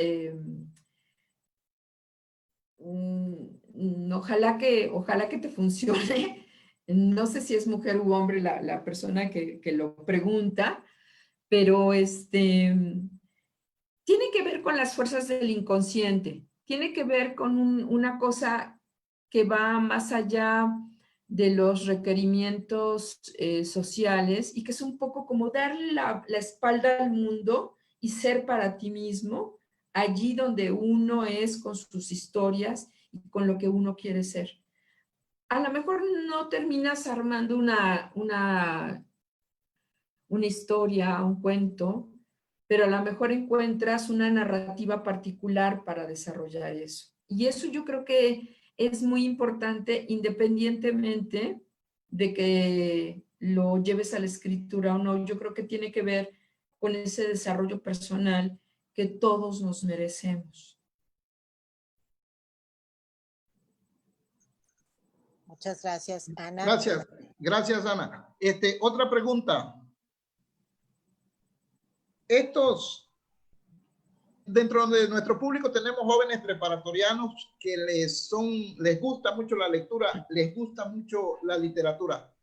ojalá que te funcione. No sé si es mujer u hombre la persona que lo pregunta, pero tiene que ver con las fuerzas del inconsciente, tiene que ver con una cosa que va más allá de los requerimientos sociales y que es un poco como darle la espalda al mundo y ser para ti mismo allí donde uno es con sus historias y con lo que uno quiere ser. A lo mejor no terminas armando una historia, un cuento, pero a lo mejor encuentras una narrativa particular para desarrollar eso. Y eso yo creo que es muy importante independientemente de que lo lleves a la escritura o no. Yo creo que tiene que ver con ese desarrollo personal que todos nos merecemos. Muchas gracias, Ana. Gracias, Ana. Otra pregunta. Dentro de nuestro público tenemos jóvenes preparatorianos que les gusta mucho la lectura, les gusta mucho la literatura.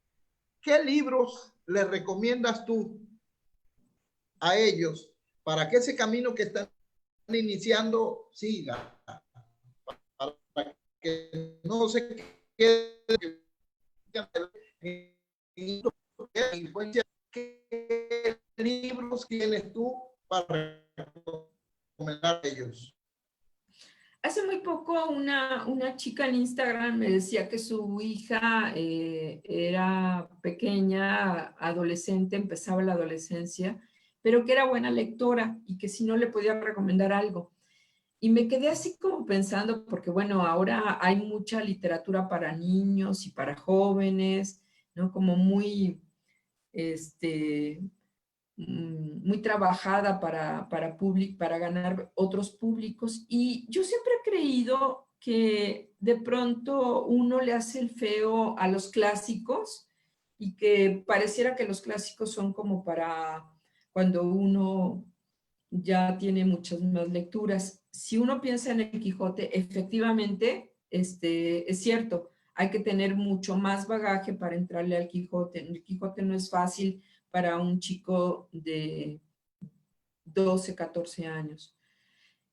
¿Qué libros les recomiendas tú a ellos para que ese camino que están iniciando siga? Para que no se quede ¿qué libros tienes tú para recomendar a ellos? Hace muy poco una chica en Instagram me decía que su hija era pequeña, adolescente, empezaba la adolescencia, pero que era buena lectora y que si no le podía recomendar algo. Y me quedé así como pensando, porque bueno, ahora hay mucha literatura para niños y para jóvenes, ¿no? Como muy, muy trabajada para ganar otros públicos. Y yo siempre he creído que de pronto uno le hace el feo a los clásicos y que pareciera que los clásicos son como para cuando uno ya tiene muchas más lecturas. Si uno piensa en el Quijote, efectivamente, es cierto, hay que tener mucho más bagaje para entrarle al Quijote. El Quijote no es fácil para un chico de 12, 14 años.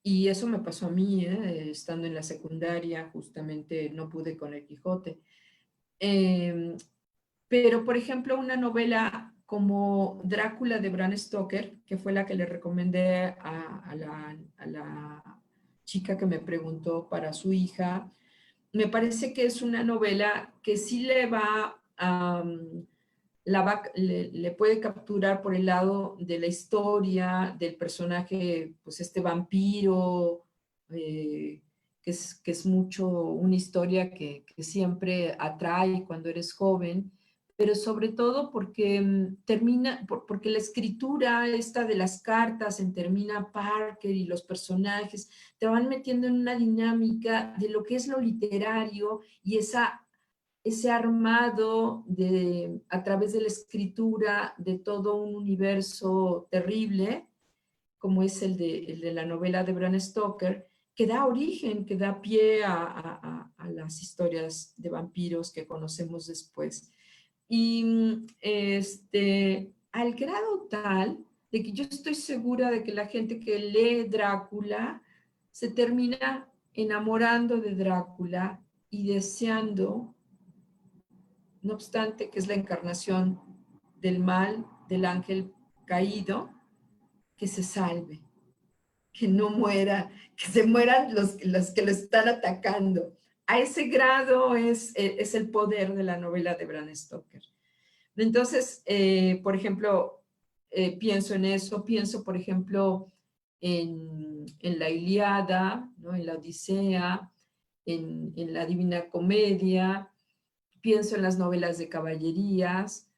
Y eso me pasó a mí, estando en la secundaria, justamente no pude con el Quijote. Pero, por ejemplo, una novela como Drácula de Bram Stoker, que fue la que le recomendé a la chica que me preguntó para su hija, me parece que es una novela que sí le puede capturar por el lado de la historia, del personaje, pues este vampiro, que es mucho una historia que siempre atrae cuando eres joven, pero sobre todo porque porque la escritura esta de las cartas en Termina Parker y los personajes te van metiendo en una dinámica de lo que es lo literario y ese armado a través de la escritura de todo un universo terrible, como es el de la novela de Bram Stoker, que da origen, que da pie a las historias de vampiros que conocemos después. Y al grado tal de que yo estoy segura de que la gente que lee Drácula se termina enamorando de Drácula y deseando, no obstante que es la encarnación del mal, del ángel caído, que se salve, que no muera, que se mueran los que lo están atacando. A ese grado es el poder de la novela de Bram Stoker. Entonces, por ejemplo, pienso en eso, pienso, por ejemplo, en la Ilíada, ¿no? En la Odisea, en la Divina Comedia, pienso en las novelas de caballerías.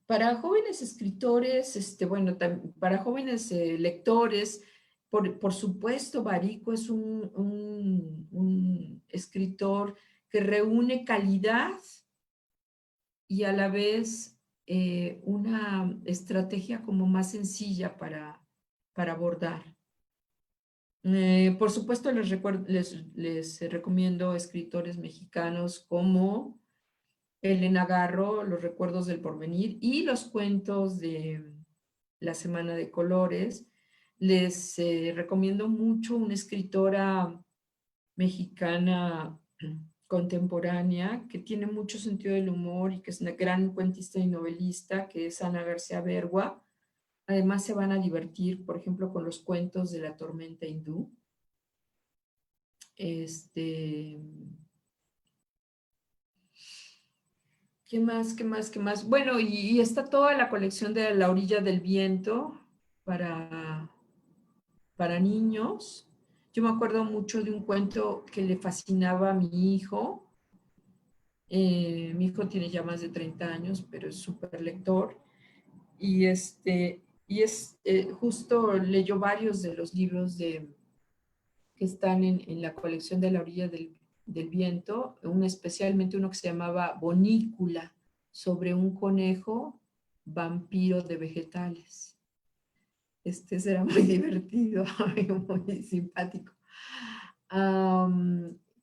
Para jóvenes escritores, bueno, para jóvenes lectores, por supuesto, Barico es un escritor que reúne calidad y a la vez una estrategia como más sencilla para abordar. Por supuesto, les recomiendo escritores mexicanos como Elena Garro, Los recuerdos del porvenir y los cuentos de La Semana de Colores. Les recomiendo mucho una escritora mexicana contemporánea que tiene mucho sentido del humor y que es una gran cuentista y novelista, que es Ana García Bergua. Además se van a divertir, por ejemplo, con los cuentos de la tormenta hindú. ¿Qué más? ¿Qué más? ¿Qué más? Bueno, y está toda la colección de La orilla del viento para niños. Yo me acuerdo mucho de un cuento que le fascinaba a mi hijo. Mi hijo tiene ya más de 30 años, pero es súper lector. Y, justo leyó varios de los libros que están en la colección de La orilla del viento, especialmente uno que se llamaba Bonícula, sobre un conejo vampiro de vegetales. Será muy divertido, muy simpático.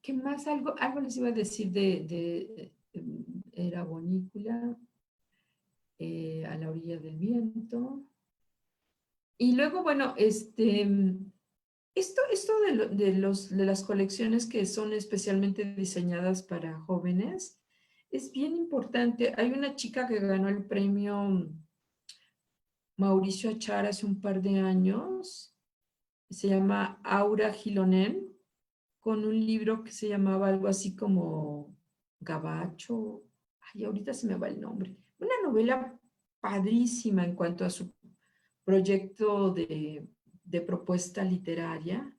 ¿Qué más? Algo les iba a decir era Bonícula, A la orilla del viento. Y luego, bueno, esto de las colecciones que son especialmente diseñadas para jóvenes es bien importante. Hay una chica que ganó el premio Mauricio Achar hace un par de años, se llama Aura Gilonen, con un libro que se llamaba algo así como Gabacho. Ay, ahorita se me va el nombre. Una novela padrísima en cuanto a su proyecto de propuesta literaria.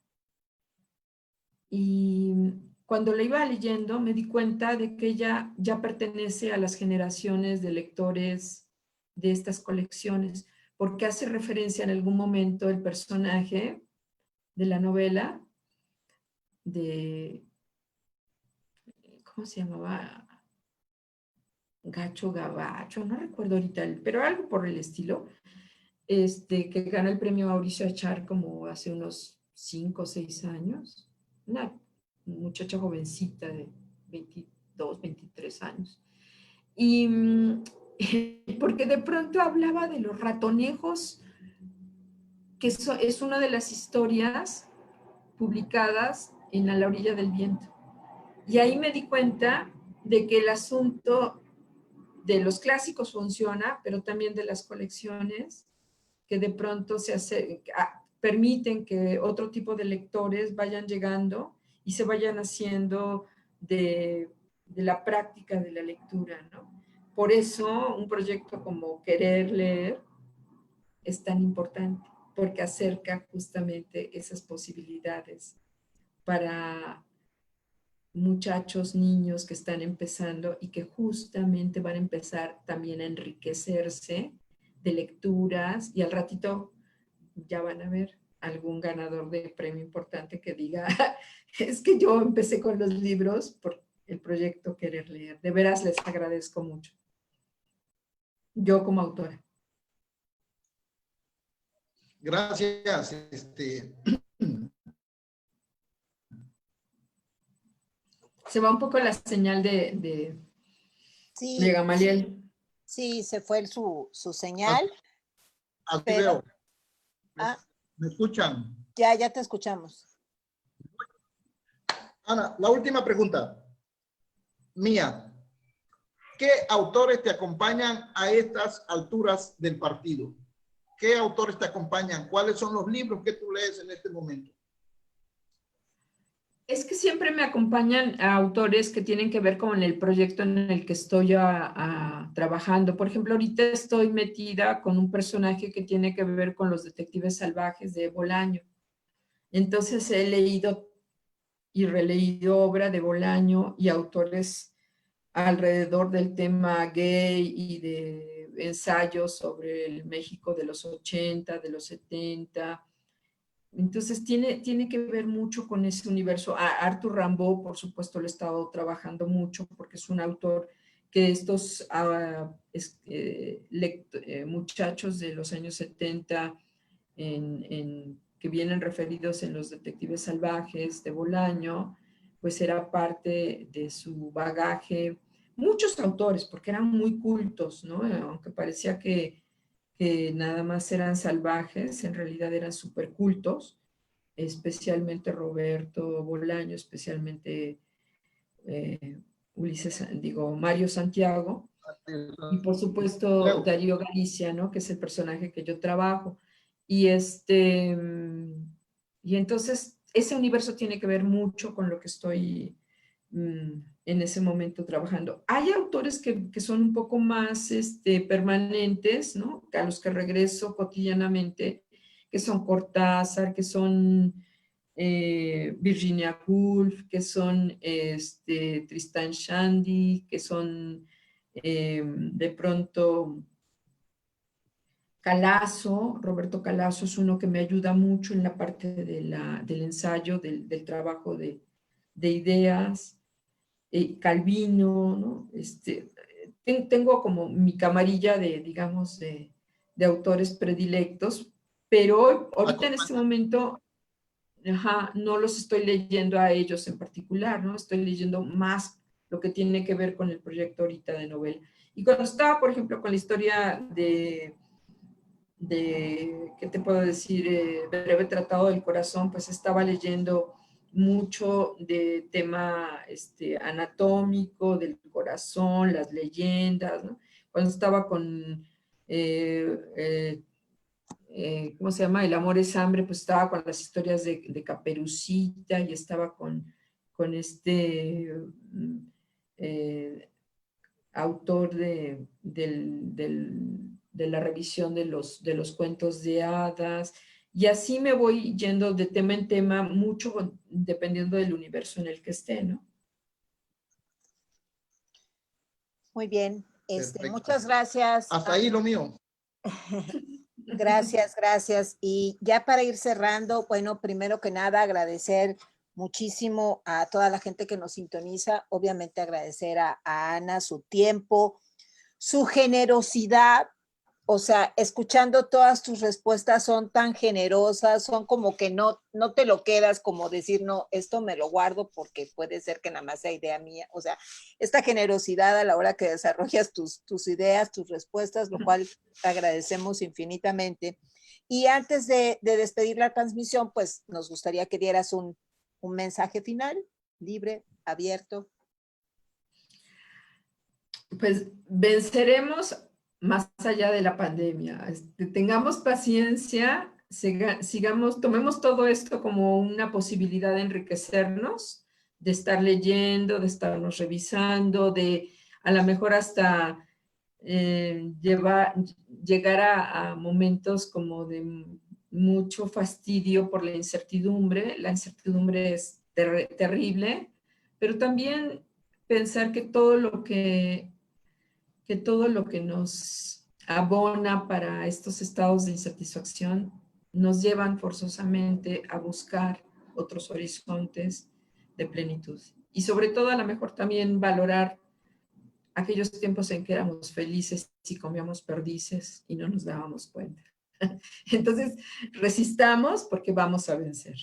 Y cuando la iba leyendo me di cuenta de que ella ya pertenece a las generaciones de lectores de estas colecciones, porque hace referencia en algún momento el personaje de la novela ¿cómo se llamaba? Gacho Gabacho, no recuerdo ahorita, pero algo por el estilo, que ganó el premio Mauricio Achar como hace unos 5 o 6 años. Una muchacha jovencita de 22, 23 años. Y porque de pronto hablaba de los ratonejos, que es una de las historias publicadas en A la orilla del viento. Y ahí me di cuenta de que el asunto de los clásicos funciona, pero también de las colecciones, que de pronto permiten que otro tipo de lectores vayan llegando y se vayan haciendo de la práctica de la lectura, ¿no? Por eso un proyecto como Querer Leer es tan importante, porque acerca justamente esas posibilidades para muchachos, niños que están empezando y que justamente van a empezar también a enriquecerse de lecturas, y al ratito ya van a ver algún ganador de premio importante que diga, es que yo empecé con los libros por el proyecto Querer Leer. De veras les agradezco mucho. Yo como autora. Gracias. Se va un poco la señal de Sí, Gamaliel. sí, se fue su señal. Aquí pero, veo. ¿Me escuchan? Ya te escuchamos. Ana, la última pregunta mía. ¿Qué autores te acompañan a estas alturas del partido? ¿Qué autores te acompañan? ¿Cuáles son los libros que tú lees en este momento? Es que siempre me acompañan a autores que tienen que ver con el proyecto en el que estoy trabajando. Por ejemplo, ahorita estoy metida con un personaje que tiene que ver con los detectives salvajes de Bolaño. Entonces he leído y releído obra de Bolaño y autores alrededor del tema gay y de ensayos sobre el México de los 80, de los 70. Entonces tiene que ver mucho con ese universo. Arthur Rimbaud, por supuesto, lo he estado trabajando mucho porque es un autor que estos muchachos de los años 70 que vienen referidos en Los Detectives Salvajes de Bolaño, pues era parte de su bagaje. Muchos autores, porque eran muy cultos, ¿no? Aunque parecía que nada más eran salvajes, en realidad eran súper cultos, especialmente Roberto Bolaño, especialmente Mario Santiago, y por supuesto Luego, Darío Galicia, ¿no? Que es el personaje que yo trabajo. Y y entonces ese universo tiene que ver mucho con lo que estoy en ese momento trabajando. Hay autores que son un poco más permanentes, ¿no? A los que regreso cotidianamente, que son Cortázar, que son Virginia Woolf, que son Tristan Shandy, que son de pronto Calazo. Roberto Calazo es uno que me ayuda mucho en la parte del ensayo, del trabajo de ideas. Calvino, ¿no? Tengo como mi camarilla digamos, de autores predilectos, pero ahorita en este momento no los estoy leyendo a ellos en particular, ¿no? Estoy leyendo más lo que tiene que ver con el proyecto ahorita de novela. Y cuando estaba, por ejemplo, con la historia ¿qué te puedo decir? Breve Tratado del Corazón, pues estaba leyendo mucho de tema anatómico del corazón, las leyendas, ¿no? Cuando estaba con, ¿cómo se llama? El amor es hambre, pues estaba con las historias de Caperucita y estaba con eh, autor de la revisión de los cuentos de hadas, y así me voy yendo de tema en tema, mucho dependiendo del universo en el que esté, ¿no? Muy bien. perfecto. Muchas gracias. Hasta ahí lo mío. Gracias, gracias. Y ya para ir cerrando, bueno, primero que nada agradecer muchísimo a toda la gente que nos sintoniza, obviamente agradecer a Ana su tiempo, su generosidad. O sea, escuchando todas tus respuestas son tan generosas, son como que no te lo quedas como decir, no, esto me lo guardo porque puede ser que nada más sea idea mía. O sea, esta generosidad a la hora que desarrollas tus ideas, tus respuestas, lo cual agradecemos infinitamente. Y antes de despedir la transmisión, pues nos gustaría que dieras un mensaje final, libre, abierto. Pues venceremos más allá de la pandemia. Tengamos paciencia, sigamos, tomemos todo esto como una posibilidad de enriquecernos, de estar leyendo, de estarnos revisando, de a lo mejor hasta llegar a momentos como de mucho fastidio por la incertidumbre. La incertidumbre es terrible, pero también pensar que todo lo que nos abona para estos estados de insatisfacción nos llevan forzosamente a buscar otros horizontes de plenitud. Y sobre todo, a lo mejor también valorar aquellos tiempos en que éramos felices y comíamos perdices y no nos dábamos cuenta. Entonces, resistamos porque vamos a vencer.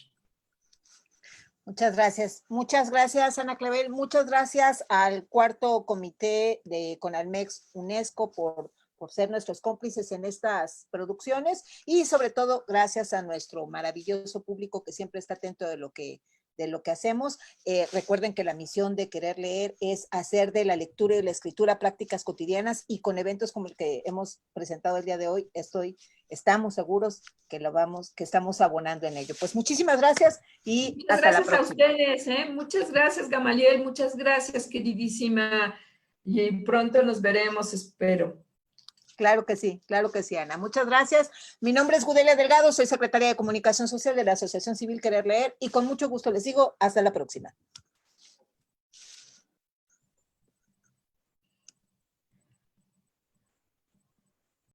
Muchas gracias. Muchas gracias, Ana Clavel. Muchas gracias al cuarto comité de CONALMEX UNESCO por ser nuestros cómplices en estas producciones y sobre todo gracias a nuestro maravilloso público que siempre está atento de lo que de lo que hacemos. Recuerden que la misión de Querer Leer es hacer de la lectura y la escritura prácticas cotidianas, y con eventos como el que hemos presentado el día de hoy, estamos seguros que que estamos abonando en ello. Pues muchísimas gracias y muchas hasta gracias la próxima. a ustedes, ¿eh? Muchas gracias, Gamaliel, muchas gracias, queridísima. Y pronto nos veremos, espero. Claro que sí, Ana. Muchas gracias. Mi nombre es Gudelia Delgado, soy secretaria de Comunicación Social de la Asociación Civil Querer Leer, y con mucho gusto les digo hasta la próxima.